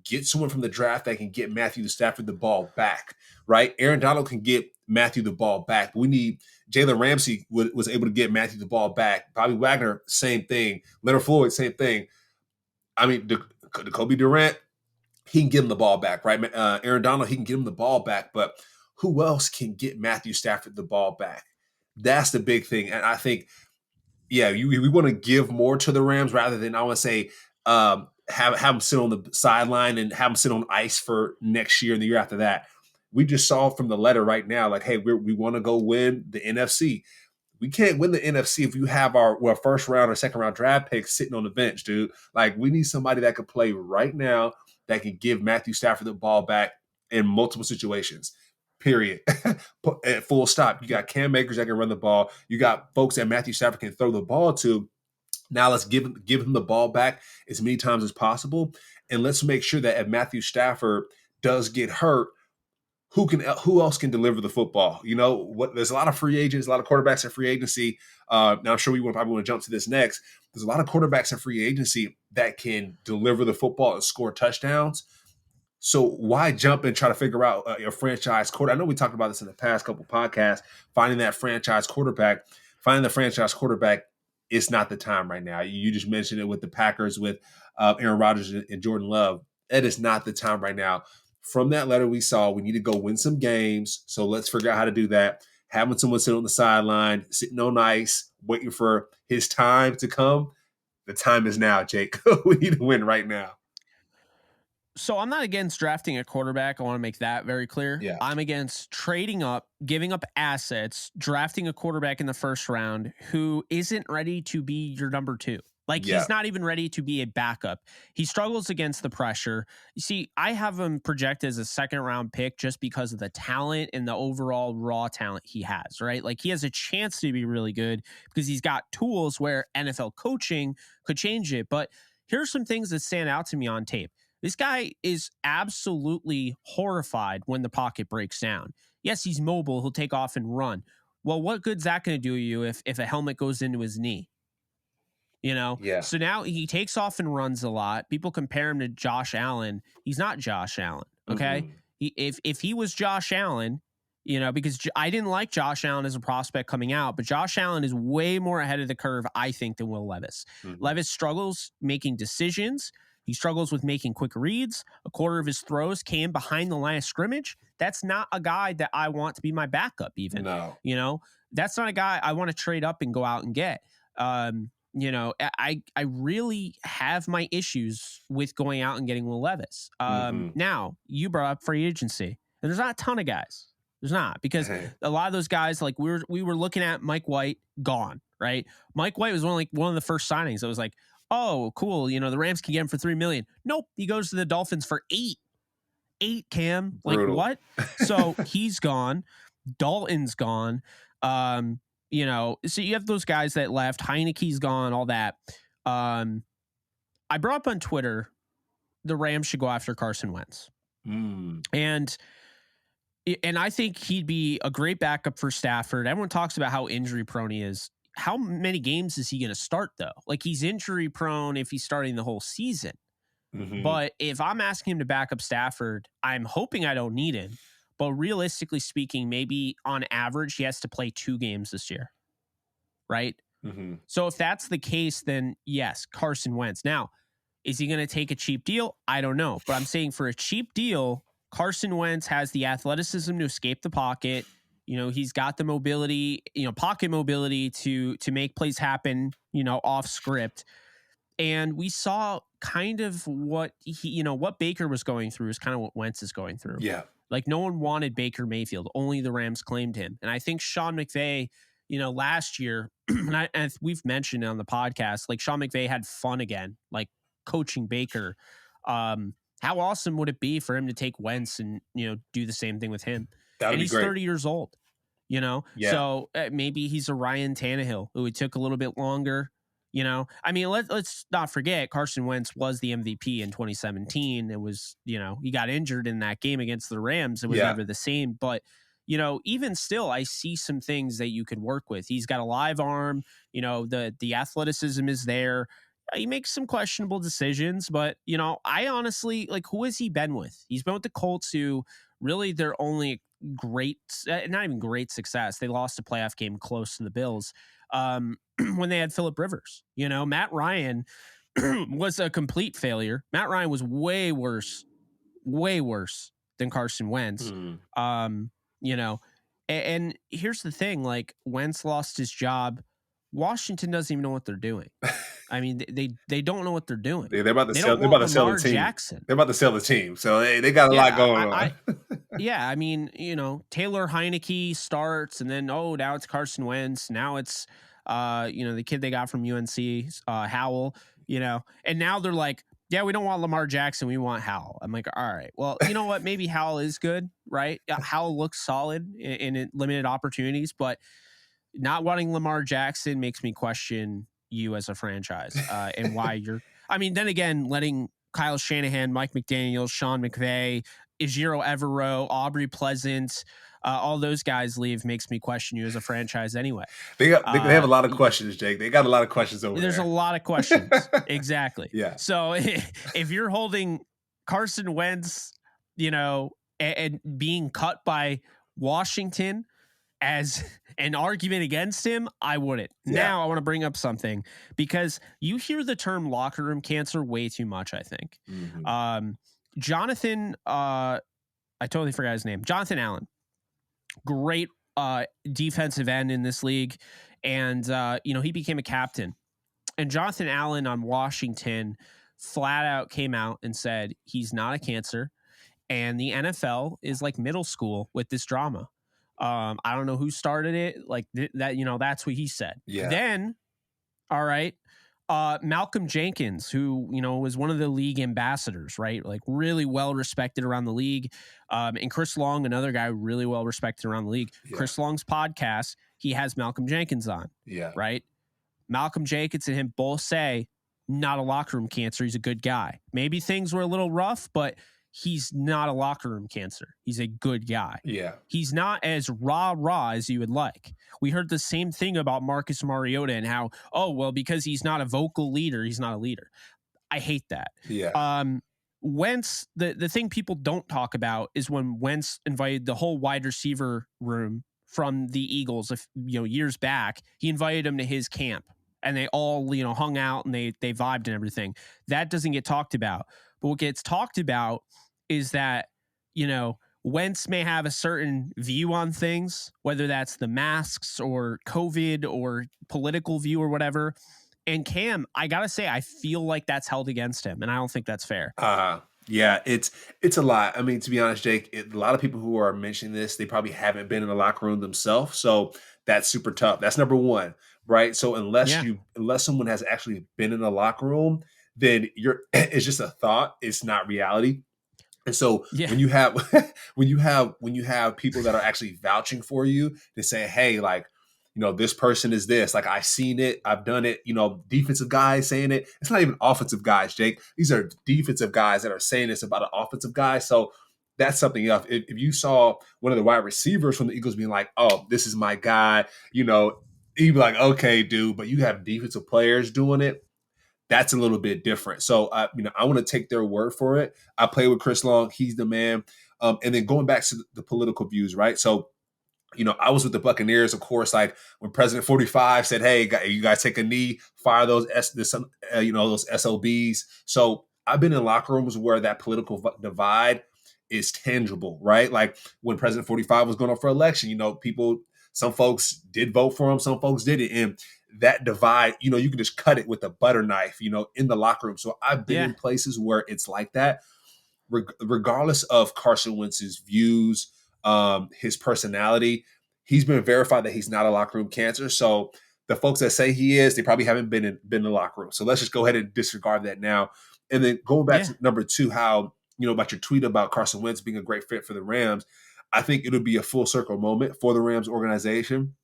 get someone from the draft that can get Matthew Stafford the ball back, right? Aaron Donald can get Matthew the ball back. We need Jalen Ramsey was able to get Matthew the ball back. Bobby Wagner, same thing. Leonard Floyd, same thing. I mean, Kobe Durant, he can give him the ball back, right? Aaron Donald, he can give him the ball back, but who else can get Matthew Stafford the ball back? That's the big thing. And I think, yeah, we want to give more to the Rams rather than, I want to say, have them sit on the sideline and have them sit on ice for next year and the year after that. We just saw from the letter right now, like, hey, we want to go win the NFC. We can't win the NFC if you have our first round or second round draft picks sitting on the bench, dude. Like, we need somebody that could play right now that can give Matthew Stafford the ball back in multiple situations. Period. At full stop. You got Cam Akers that can run the ball. You got folks that Matthew Stafford can throw the ball to. Now let's give him the ball back as many times as possible, and let's make sure that if Matthew Stafford does get hurt, who else can deliver the football? There's a lot of free agents, a lot of quarterbacks in free agency. Now I'm sure we probably want to jump to this next. There's a lot of quarterbacks in free agency that can deliver the football and score touchdowns. So why jump and try to figure out a franchise quarterback? I know we talked about this in the past couple podcasts. Finding that franchise quarterback, finding the franchise quarterback, it's not the time right now. You just mentioned it with the Packers, with Aaron Rodgers and Jordan Love. It is not the time right now. From that letter we saw, we need to go win some games. So let's figure out how to do that. Having someone sit on the sideline, sitting on ice, waiting for his time to come. The time is now, Jake. We need to win right now.
So I'm not against drafting a quarterback. I want to make that very clear.
Yeah.
I'm against trading up, giving up assets, drafting a quarterback in the first round who isn't ready to be your number two. Like,
Yeah.
he's not even ready to be a backup. He struggles against the pressure. You see, I have him projected as a second round pick just because of the talent and the overall raw talent he has, right? Like, he has a chance to be really good because he's got tools where NFL coaching could change it. But here's some things that stand out to me on tape. This guy is absolutely horrified when the pocket breaks down. Yes, he's mobile. He'll take off and run. Well, what good's that going to do you if a helmet goes into his knee? You know,
Yeah.
so now he takes off and runs a lot. People compare him to Josh Allen. He's not Josh Allen. Okay.
Mhm.
If he was Josh Allen, you know, because I didn't like Josh Allen as a prospect coming out, but Josh Allen is way more ahead of the curve, I think, than Will Levis.
Mhm.
Levis struggles making decisions. He struggles with making quick reads. A quarter of his throws came behind the line of scrimmage. That's not a guy that I want to be my backup, even.
No.
You know, that's not a guy I want to trade up and go out and get. You know, I really have my issues with going out and getting Will Levis.
Mhm.
Now, you brought up free agency, and there's not a ton of guys. There's not, because a lot of those guys, like we were looking at Mike White, gone, right? Mike White was one of the first signings that was like, oh, cool, you know, the Rams can get him for $3 million. Nope, he goes to the Dolphins for eight, Cam. Like,
Brutal.
what? So he's gone. Dalton's gone. You know, so you have those guys that left. Heineke's gone, all that. I brought up on Twitter the Rams should go after Carson Wentz. And I think he'd be a great backup for Stafford. Everyone talks about how injury prone he is. How many games is he going to start, though? Like, he's injury prone if he's starting the whole season.
Mhm.
But if I'm asking him to back up Stafford, I'm hoping I don't need him. But realistically speaking, maybe on average, he has to play 2 games this year. Right?
Mhm.
So if that's the case, then yes, Carson Wentz. Now, is he going to take a cheap deal? I don't know. But I'm saying for a cheap deal, Carson Wentz has the athleticism to escape the pocket. You know, he's got the mobility, you know, pocket mobility to make plays happen, you know, off script. And we saw kind of what what Baker was going through is kind of what Wentz is going through.
Yeah.
Like, no one wanted Baker Mayfield. Only the Rams claimed him. And I think Sean McVay, you know, last year, and we've mentioned it on the podcast, like, Sean McVay had fun again, like, coaching Baker. How awesome would it be for him to take Wentz and, you know, do the same thing with him?
That'd
And
be
he's
great.
30 years old, you know?
Yeah.
So maybe he's a Ryan Tannehill who it took a little bit longer. You know, I mean, let's not forget Carson Wentz was the MVP in 2017. It was, you know, he got injured in that game against the Rams. It was never the same. But, you know, even still, I see some things that you could work with. He's got a live arm. You know, the athleticism is there. He makes some questionable decisions, but, you know, I honestly, like, who has he been with? He's been with the Colts, who really their only not even great success. They lost a playoff game close to the Bills. When they had Phillip Rivers, you know, Matt Ryan was a complete failure. Matt Ryan was way worse than Carson Wentz. You know, and here's the thing, like, Wentz lost his job. Washington doesn't even know what they're doing. I mean, they don't know what they're doing.
They're about to
They
sell.
don't
They're about
want
to sell the
Lamar
team.
Jackson.
They're about to sell the team, so they got a lot going on.
Yeah, I mean, you know, Taylor Heineke starts, and then now it's Carson Wentz. Now it's you know, the kid they got from UNC, Howell. You know, and now they're like, yeah, we don't want Lamar Jackson, we want Howell. I'm like, all right, well, you know what? Maybe Howell is good, right? Howell looks solid in limited opportunities, but not wanting Lamar Jackson makes me question you as a franchise and why you're. I mean, then again, letting Kyle Shanahan, Mike McDaniel, Sean McVay, Ejiro Evero, Aubrey Pleasant, all those guys leave makes me question you as a franchise anyway.
They have a lot of questions, Jake. They got a lot of questions over there.
There's a lot of questions. Exactly.
Yeah.
So if you're holding Carson Wentz, you know, and being cut by Washington as an argument against him, I wouldn't.
Yeah.
Now I want to bring up something, because you hear the term locker room cancer way too much, I think. Jonathan, I totally forgot his name. Jonathan Allen, great defensive end in this league. And, you know, he became a captain. And Jonathan Allen on Washington flat out came out and said he's not a cancer. And the NFL is like middle school with this drama. I don't know who started it. Like that, you know, that's what he said.
Yeah.
Then, all right, Malcolm Jenkins, who, you know, was one of the league ambassadors, right? Like, really well respected around the league. And Chris Long, another guy really well respected around the league. Yeah. Chris Long's podcast, he has Malcolm Jenkins on.
Yeah.
Right. Malcolm Jenkins and him both say not a locker room cancer. He's a good guy. Maybe things were a little rough, but he's not a locker room cancer. He's a good guy.
Yeah.
He's not as rah-rah as you would like. we heard the same thing about Marcus Mariota and how, oh, well, because he's not a vocal leader, he's not a leader. I hate that.
Yeah.
Wentz, the thing people don't talk about is when Wentz invited the whole wide receiver room from the Eagles, years back. He invited them to his camp, and they all hung out and they vibed and everything. That doesn't get talked about. But what gets talked about is that Wentz may have a certain view on things, whether that's the masks or COVID or political view or whatever. And Cam, I gotta say, I feel like that's held against him, and I don't think that's fair.
Yeah, it's a lot. I mean, to be honest, Jake, a lot of people who are mentioning this, they probably haven't been in the locker room themselves, so that's super tough. That's number one, right? So
Yeah,
unless someone has actually been in the locker room, then it's just a thought. It's not reality. And so
yeah,
when you have when you have people that are actually vouching for you to say, hey, like, this person is this, like, I've seen it, I've done it, defensive guys saying it. It's not even offensive guys, Jake. These are defensive guys that are saying this about an offensive guy. So that's something else. If you saw one of the wide receivers from the Eagles being like, oh, this is my guy, you'd be like, okay, dude, but you have defensive players doing it, that's a little bit different. So, I want to take their word for it. I play with Chris Long. He's the man. And then going back to the political views, right? So, I was with the Buccaneers, of course, like when President 45 said, hey, you guys take a knee, fire those, those SOBs. So I've been in locker rooms where that political divide is tangible, right? Like when President 45 was going up for election, some folks did vote for him, some folks didn't. And that divide, you can just cut it with a butter knife, in the locker room. So I've been
yeah,
in places where it's like that, regardless of Carson Wentz's views, his personality. He's been verified that he's not a locker room cancer. So the folks that say he is, they probably haven't been in the locker room. So let's just go ahead and disregard that now. And then going back
yeah,
to number two, how about your tweet about Carson Wentz being a great fit for the Rams. I think it'll be a full circle moment for the Rams organization,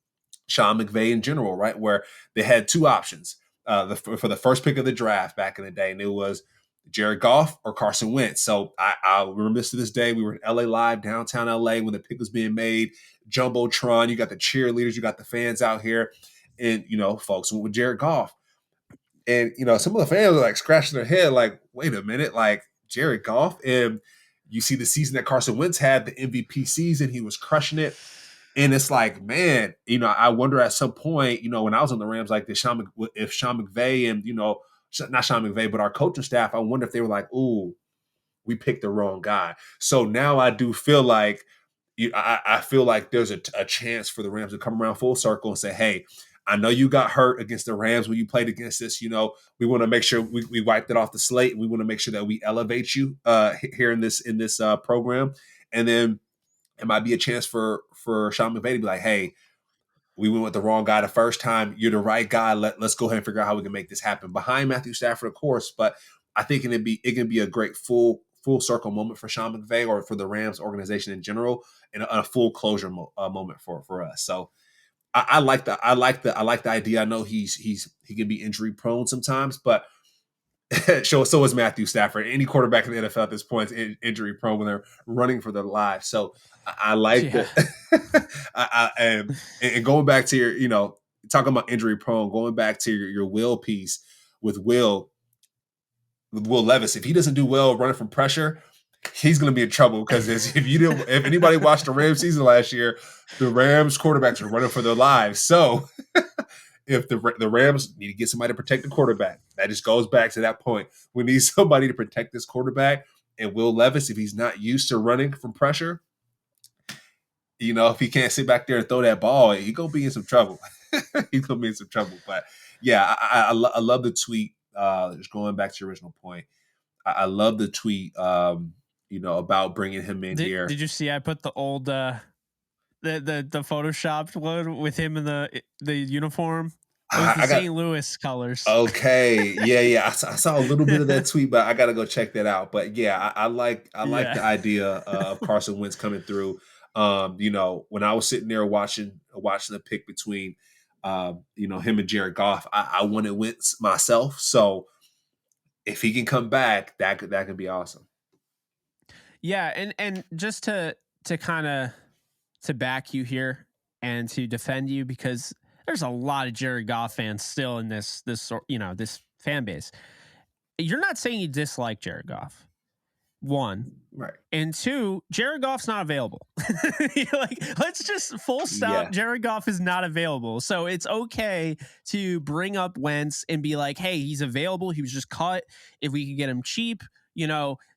Sean McVay in general, right? Where they had two options for the first pick of the draft back in the day, and it was Jared Goff or Carson Wentz. So I remember this to this day. We were in LA Live, downtown LA, when the pick was being made. Jumbotron, you got the cheerleaders, you got the fans out here, and folks went with Jared Goff. And some of the fans were like scratching their head, like, wait a minute, like Jared Goff. And you see the season that Carson Wentz had, the MVP season, he was crushing it. And it's like, man, I wonder at some point, when I was on the Rams, like if Sean McVay and, not Sean McVay, but our coaching staff, I wonder if they were like, ooh, we picked the wrong guy. So now I do feel like, I feel like there's a chance for the Rams to come around full circle and say, hey, I know you got hurt against the Rams when you played against us. We want to make sure we wiped it off the slate. We want to make sure that we elevate you here in this program. And then it might be a chance for Sean McVay to be like, hey, we went with the wrong guy the first time. You're the right guy. Let's go ahead and figure out how we can make this happen. Behind Matthew Stafford, of course, but I think it can be a great full circle moment for Sean McVay or for the Rams organization in general, and a full closure moment for us. So I like the idea. I know he can be injury prone sometimes, but so is Matthew Stafford. Any quarterback in the NFL at this point is injury prone when they're running for their lives. So I like
yeah.
and going back to your, talking about injury prone, going back to your Will piece with Will Levis. If he doesn't do well running from pressure, he's going to be in trouble because if anybody watched the Rams season last year, the Rams quarterbacks are running for their lives. So if the Rams need to get somebody to protect the quarterback, that just goes back to that point. We need somebody to protect this quarterback. And Will Levis, if he's not used to running from pressure, if he can't sit back there and throw that ball, he's going to be in some trouble. He's going to be in some trouble. But yeah, I love the tweet. Just going back to your original point, I love the tweet, about bringing him in here.
Did you see I put the old the photoshopped one with him in the uniform? It was the St. Louis colors.
Okay, yeah. I saw a little bit of that tweet, but I got to go check that out. But yeah, I like the idea of Carson Wentz coming through. When I was sitting there watching the pick between, him and Jared Goff, I wanted Wentz myself. So if he can come back, that could be awesome.
Yeah, and just to kind of to back you here, and to defend you, because there's a lot of Jared Goff fans still in this fan base. You're not saying you dislike Jared Goff. One.
Right.
And two, Jared Goff's not available. Like, let's just full stop.
Yeah.
Jared Goff is not available. So it's okay to bring up Wentz and be like, hey, he's available. He was just cut. If we could get him cheap,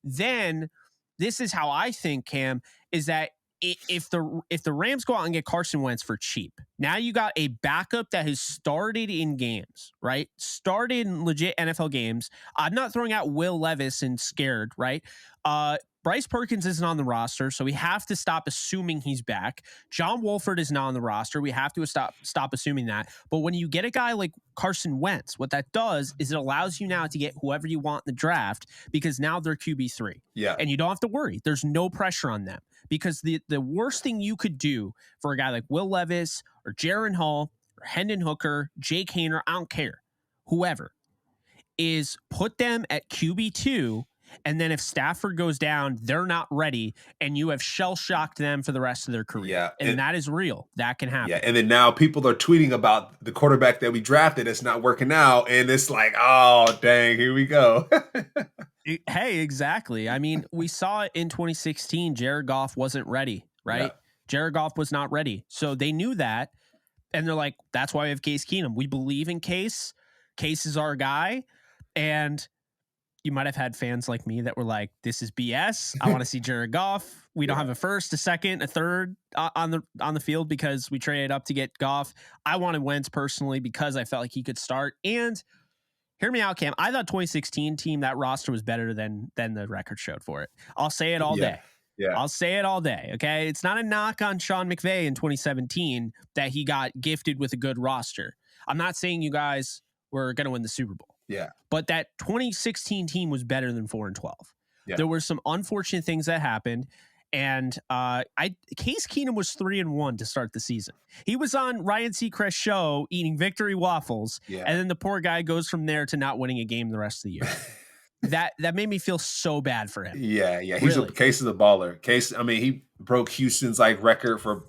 then this is how I think, Cam, is that if the Rams go out and get Carson Wentz for cheap, now you got a backup that has started in games, right? Started in legit NFL games. I'm not throwing out Will Levis and scared, right? Bryce Perkins isn't on the roster, so we have to stop assuming he's back. John Wolford is not on the roster. We have to stop assuming that. But when you get a guy like Carson Wentz, what that does is it allows you now to get whoever you want in the draft, because now they're QB3.
Yeah.
And you don't have to worry. There's no pressure on them, because the worst thing you could do for a guy like Will Levis or Jaron Hall or Hendon Hooker, Jake Haener, I don't care, whoever, is put them at QB2. And then if Stafford goes down, they're not ready, and you have shell-shocked them for the rest of their career.
Yeah.
And that is real. That can happen.
Yeah. And then now people are tweeting about the quarterback that we drafted that's not working out. And it's like, oh, dang, here we go.
Hey, exactly. I mean, we saw it in 2016. Jared Goff wasn't ready, right?
Yeah.
Jared Goff was not ready. So they knew that. And they're like, that's why we have Case Keenum. We believe in Case. Case is our guy. And you might have had fans like me that were like, this is BS. I want to see Jared Goff. We don't have a first, a second, a third on the field because we traded up to get Goff. I wanted Wentz personally because I felt like he could start. And hear me out, Cam. I thought 2016 team, that roster was better than the record showed for it. I'll say it all day.
Yeah.
I'll say it all day. Okay. It's not a knock on Sean McVay in 2017 that he got gifted with a good roster. I'm not saying you guys were going to win the Super Bowl.
Yeah.
But that 2016 team was better than 4-12.
Yeah.
There were some unfortunate things that happened. And Case Keenum was 3-1 to start the season. He was on Ryan Seacrest's show eating victory waffles.
Yeah.
And then the poor guy goes from there to not winning a game the rest of the year. That made me feel so bad for him.
Yeah.
Really.
Case is a baller. Case, I mean, he broke Houston's record for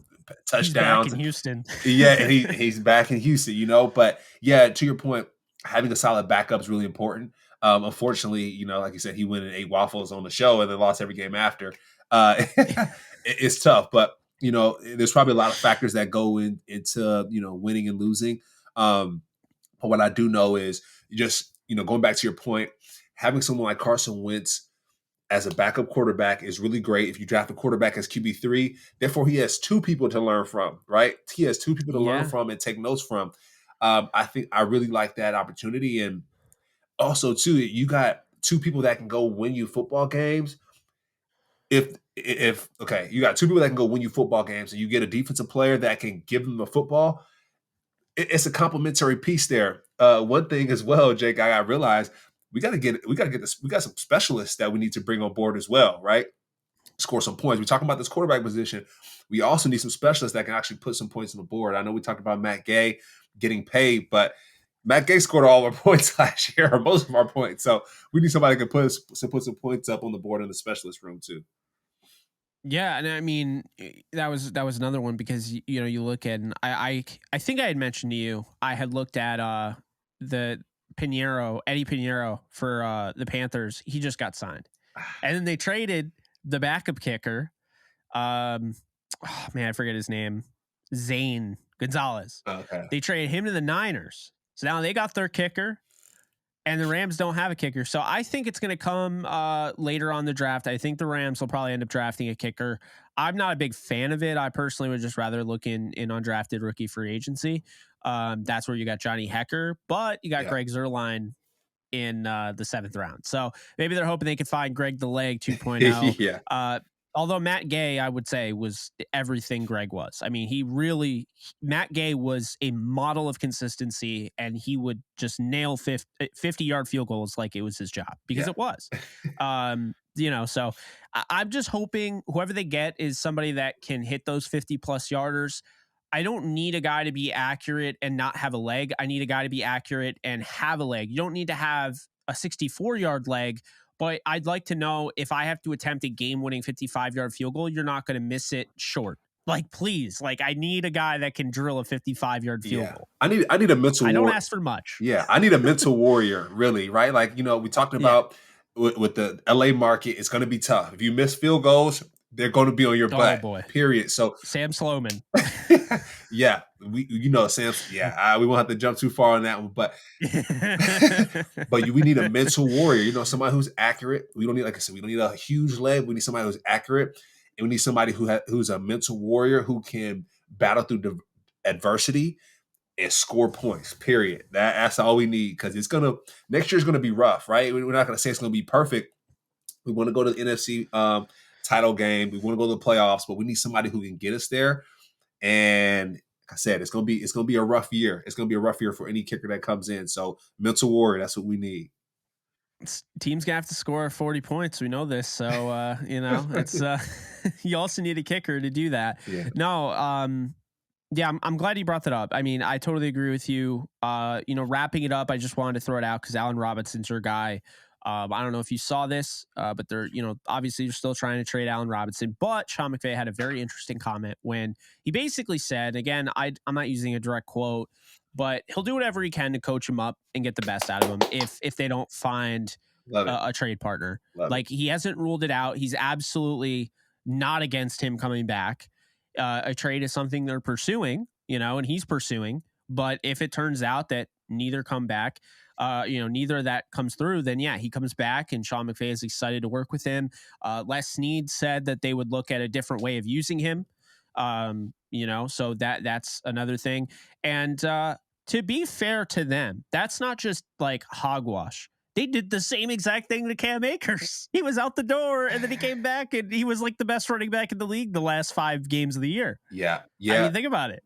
touchdowns.
He's back in Houston.
Yeah, and he's back in Houston, But yeah, to your point, having a solid backup is really important. Unfortunately, like you said, he went and ate waffles on the show and then lost every game after. It's tough, but there's probably a lot of factors that go into winning and losing. But what I do know is just going back to your point, having someone like Carson Wentz as a backup quarterback is really great. If you draft a quarterback as QB3, therefore he has two people to learn from, right? He has two people to learn from and take notes from. I think I really like that opportunity. And also, too, you got two people that can go win you football games. You got two people that can go win you football games, and you get a defensive player that can give them the football. It's a complementary piece there. One thing as well, Jake, I realized we got some specialists that we need to bring on board as well, right? Score some points. We're talking about this quarterback position. We also need some specialists that can actually put some points on the board. I know we talked about Matt Gay getting paid, but Matt Gay scored all our points last year, or most of our points. So we need somebody that can put some points up on the board in the specialist room too.
Yeah, and I mean that was another one, because you look at, and I think I had mentioned to you, I had looked at the Eddie Pinheiro for the Panthers. He just got signed, and then they traded the backup kicker. I forget his name. Zane Gonzalez.
Okay.
They traded him to the Niners. So now they got their kicker, and the Rams don't have a kicker. So I think it's going to come later on the draft. I think the Rams will probably end up drafting a kicker. I'm not a big fan of it. I personally would just rather look in undrafted rookie free agency. That's where you got Johnny Hecker, but you got Greg Zuerlein in the 7th round. So maybe they're hoping they could find Greg the Leg 2.0.
Yeah.
Although Matt Gay, I would say, was everything Greg was. I mean, Matt Gay was a model of consistency, and he would just nail 50-yard field goals like it was his job, because it was. So I'm just hoping whoever they get is somebody that can hit those 50-plus yarders. I don't need a guy to be accurate and not have a leg. I need a guy to be accurate and have a leg. You don't need to have a 64-yard leg, but I'd like to know, if I have to attempt a game-winning 55-yard field goal, you're not going to miss it short. Like, please, like, I need a guy that can drill a 55-yard field
Yeah.
goal.
I need a mental
I don't
war.
ask for much.
Yeah, I need a mental warrior, really, right? Like, we talked
Yeah.
about with the LA market, it's going to be tough. If you miss field goals, they're going to be on your
Oh,
butt,
boy.
period. So,
Sam Sloman.
yeah, Sam's, yeah, we won't have to jump too far on that one, but we need a mental warrior, somebody who's accurate. We don't need, like I said, we don't need a huge leg. We need somebody who's accurate, and we need somebody who's a mental warrior who can battle through adversity and score points. Period. That's all we need, because next year's gonna be rough, right? We're not gonna say it's gonna be perfect. We want to go to the NFC title game. We want to go to the playoffs, but we need somebody who can get us there. And like I said, it's gonna be a rough year. It's gonna be a rough year for any kicker that comes in. So mental warrior, that's what we need.
Team's gonna have to score 40 points. We know this, so it's you also need a kicker to do that.
Yeah.
No, yeah, I'm glad you brought that up. I mean, I totally agree with you. Wrapping it up, I just wanted to throw it out because Allen Robinson's your guy. I don't know if you saw this, but they're, obviously you're still trying to trade Allen Robinson. But Sean McVay had a very interesting comment when he basically said, again, I'm not using a direct quote, but he'll do whatever he can to coach him up and get the best out of him if they don't find
Love it.
a trade partner.
Love it.
Like, he hasn't ruled it out. He's absolutely not against him coming back. A trade is something they're pursuing, and he's pursuing. But if it turns out that neither come back, neither of that comes through, then yeah, he comes back and Sean McVay is excited to work with him. Les Snead said that they would look at a different way of using him. So that's another thing. And to be fair to them, that's not just like hogwash. They did the same exact thing to Cam Akers. He was out the door and then he came back and he was like the best running back in the league the last 5 games of the year.
Yeah.
I mean, think about it.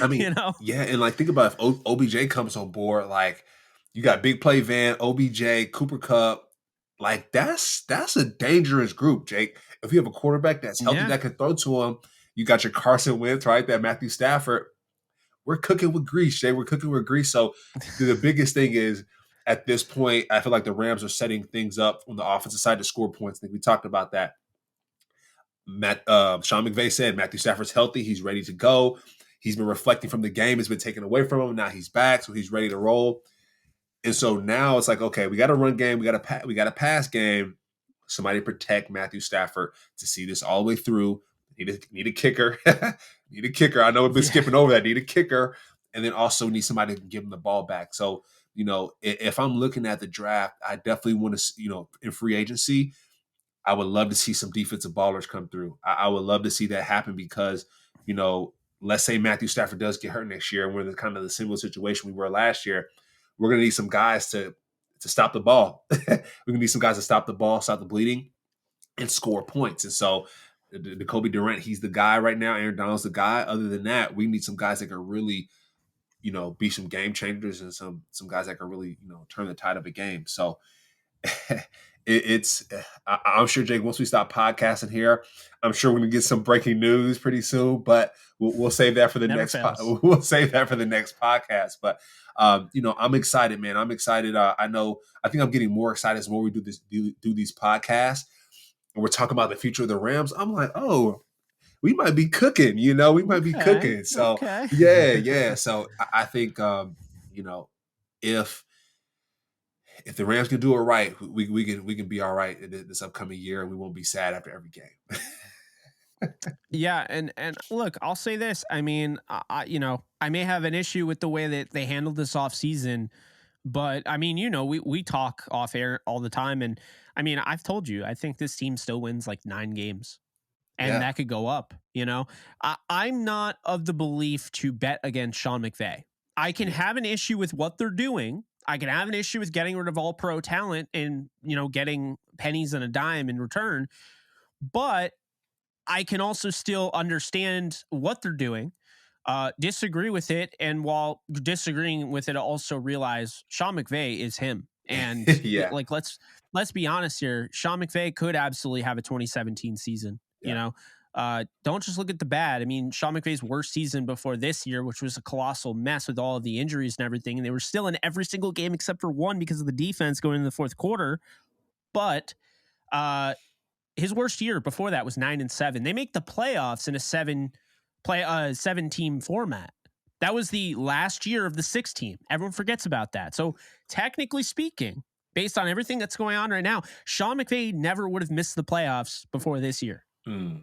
I mean, yeah, and like think about if OBJ comes on board, like you got big play Van, OBJ, Cooper Kupp, like that's a dangerous group, Jake. If you have a quarterback that's healthy that can throw to him, you got your Carson Wentz, right? That Matthew Stafford. We're cooking with grease, Jay. We're cooking with grease. So the biggest thing is at this point, I feel like the Rams are setting things up on the offensive side to score points. I think we talked about that. Sean McVay said Matthew Stafford's healthy. He's ready to go. He's been reflecting from the game. It's been taken away from him. Now he's back, so he's ready to roll. And so now it's like, okay, we got a run game. We got a pass game. Somebody protect Matthew Stafford to see this all the way through. Need a kicker. Need a kicker. I know we've been skipping over that. Need a kicker. And then also need somebody to give him the ball back. So, if I'm looking at the draft, I definitely want to, in free agency, I would love to see some defensive ballers come through. I would love to see that happen because, let's say Matthew Stafford does get hurt next year and we're in kind of the similar situation we were last year. We're going to need some guys to stop the ball. We're going to need some guys to stop the ball, stop the bleeding, and score points. And so the Kobe Durant, he's the guy right now. Aaron Donald's the guy. Other than that, we need some guys that can really, be some game changers and some guys that can really, turn the tide of a game. So I'm sure, Jake, once we stop podcasting here, I'm sure we're gonna get some breaking news pretty soon, but we'll save that for the we'll save that for the next podcast. But I'm excited, man. I'm excited. I think I'm getting more excited as more we do these podcasts and we're talking about the future of the Rams. I'm like, oh, we might be cooking, we might be cooking. So yeah. So I think if the Rams can do it right, we can be all right this upcoming year, and we won't be sad after every game.
Yeah, and look, I'll say this. I mean, I may have an issue with the way that they handled this offseason, but I mean, we talk off air all the time, and I mean, I've told you, I think this team still wins like 9 games. And that could go up, I'm not of the belief to bet against Sean McVay. I can have an issue with what they're doing. I can have an issue with getting rid of all pro talent and, getting pennies and a dime in return. But I can also still understand what they're doing, disagree with it. And while disagreeing with it, also realize Sean McVay is him. And like, let's be honest here. Sean McVay could absolutely have a 2017 season. Don't just look at the bad. I mean, Sean McVay's worst season before this year, which was a colossal mess with all of the injuries and everything, and they were still in every single game except for one because of the defense going in the fourth quarter. But his worst year before that was 9-7. They make the playoffs in a 7-team format. That was the last year of the 6-team. Everyone forgets about that. So technically speaking, based on everything that's going on right now, Sean McVay never would have missed the playoffs before this year.
Yeah.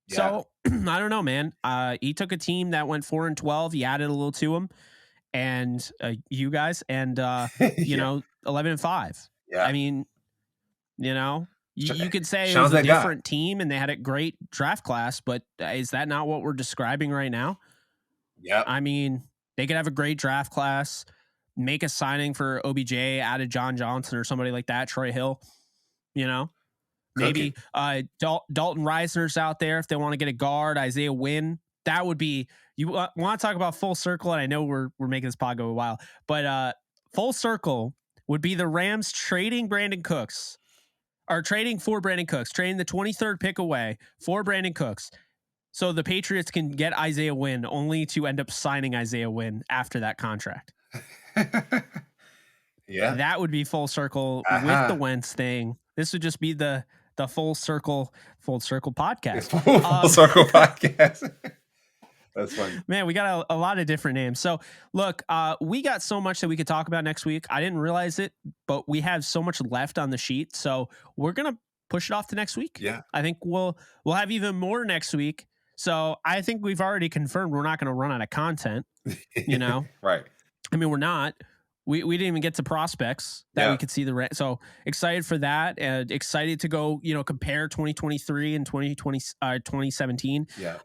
So I don't know, man. He took a team that went 4-12. He added a little to them, and you guys, and you know, 11-5.
Yeah.
I mean, you know, you could say it
Sean's
was a
that guy.
different team and they had a great draft class, but is that not what we're describing right now?
Yeah.
I mean, they could have a great draft class, make a signing for OBJ, added John Johnson or somebody like that, Troy Hill, you know, maybe Dalton Reisner's out there if they want to get a guard, Isaiah Wynn. That would be, you want to talk about full circle, and I know we're making this pod go a while, but full circle would be the Rams trading Brandon Cooks, or trading for Brandon Cooks, trading the 23rd pick away for Brandon Cooks, so the Patriots can get Isaiah Wynn, only to end up signing Isaiah Wynn after that contract.
Yeah.
That would be full circle with the Wentz thing. This would just be the full circle podcast.
Full circle podcast. That's funny.
Man, we got a lot of different names. So look, we got so much that we could talk about next week. I didn't realize it, but we have so much left on the sheet. So we're going to push it off to next week.
Yeah.
I think we'll have even more next week. So I think we've already confirmed we're not going to run out of content, you know?
Right.
I mean, we're not. We didn't even get to prospects that we could see so excited for that, and excited to go, you know, compare 2023 and 2017.
Yeah.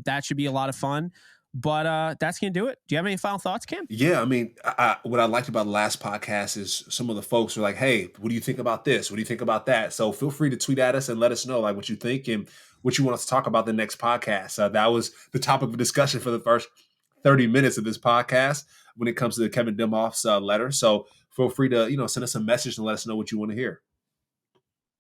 That should be a lot of fun. But that's going to do it. Do you have any final thoughts, Cam?
Yeah, I mean, what I liked about the last podcast is some of the folks were like, hey, what do you think about this? What do you think about that? So feel free to tweet at us and let us know like what you think and what you want us to talk about the next podcast. That was the topic of discussion for the first 30 minutes of this podcast when it comes to the Kevin Demoff's letter. So feel free to, you know, send us a message and let us know what you want to hear.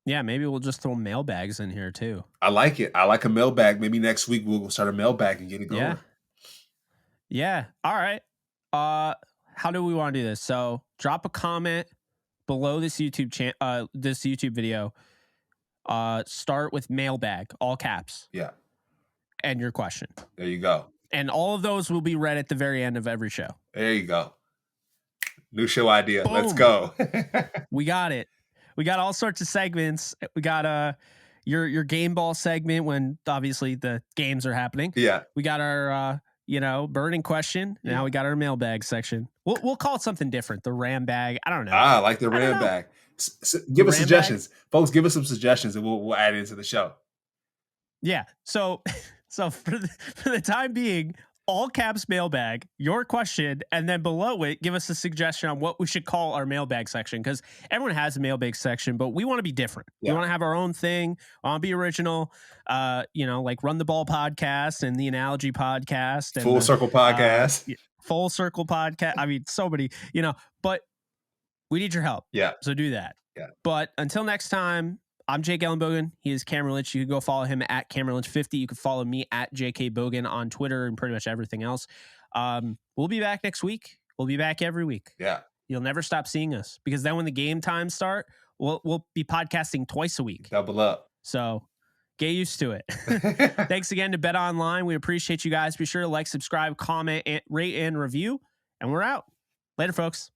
Yeah, maybe we'll just throw mailbags in here too.
I like it. I like a mailbag. Maybe next week we'll start a mailbag and get it going.
Yeah. All right. How do we want to do this? So drop a comment below this YouTube video. Start with mailbag, all caps.
Yeah.
And your question.
There you go.
And all of those will be read at the very end of every show.
There you go. New show idea.
Boom.
Let's go.
We got it. We got all sorts of segments. We got your game ball segment when obviously the games are happening.
Yeah.
We got our burning question. Now we got our mailbag section. We'll call it something different. The Ram bag. I don't know.
I like the Ram bag. Give us suggestions. Folks, give us some suggestions and we'll add it into the show.
Yeah. So for the time being, all caps mailbag, your question, and then below it, give us a suggestion on what we should call our mailbag section, because everyone has a mailbag section, but we want to be different. Yeah. We want to have our own thing. I want to be original. Like Run the Ball podcast and the Analogy podcast and
Full Circle podcast.
Full Circle podcast. I mean, so many, but we need your help.
Yeah.
So do that.
Yeah. But
until next time, I'm Jake Ellenbogen. He is Cameron Lynch. You can go follow him at Cameron Lynch 50. You can follow me at JK Bogan on Twitter and pretty much everything else. We'll be back next week. We'll be back every week.
Yeah.
You'll never stop seeing us, because then when the game times start, we'll be podcasting twice a week.
Double up.
So get used to it. Thanks again to Bet Online. We appreciate you guys. Be sure to like, subscribe, comment, rate, and review. And we're out. Later, folks.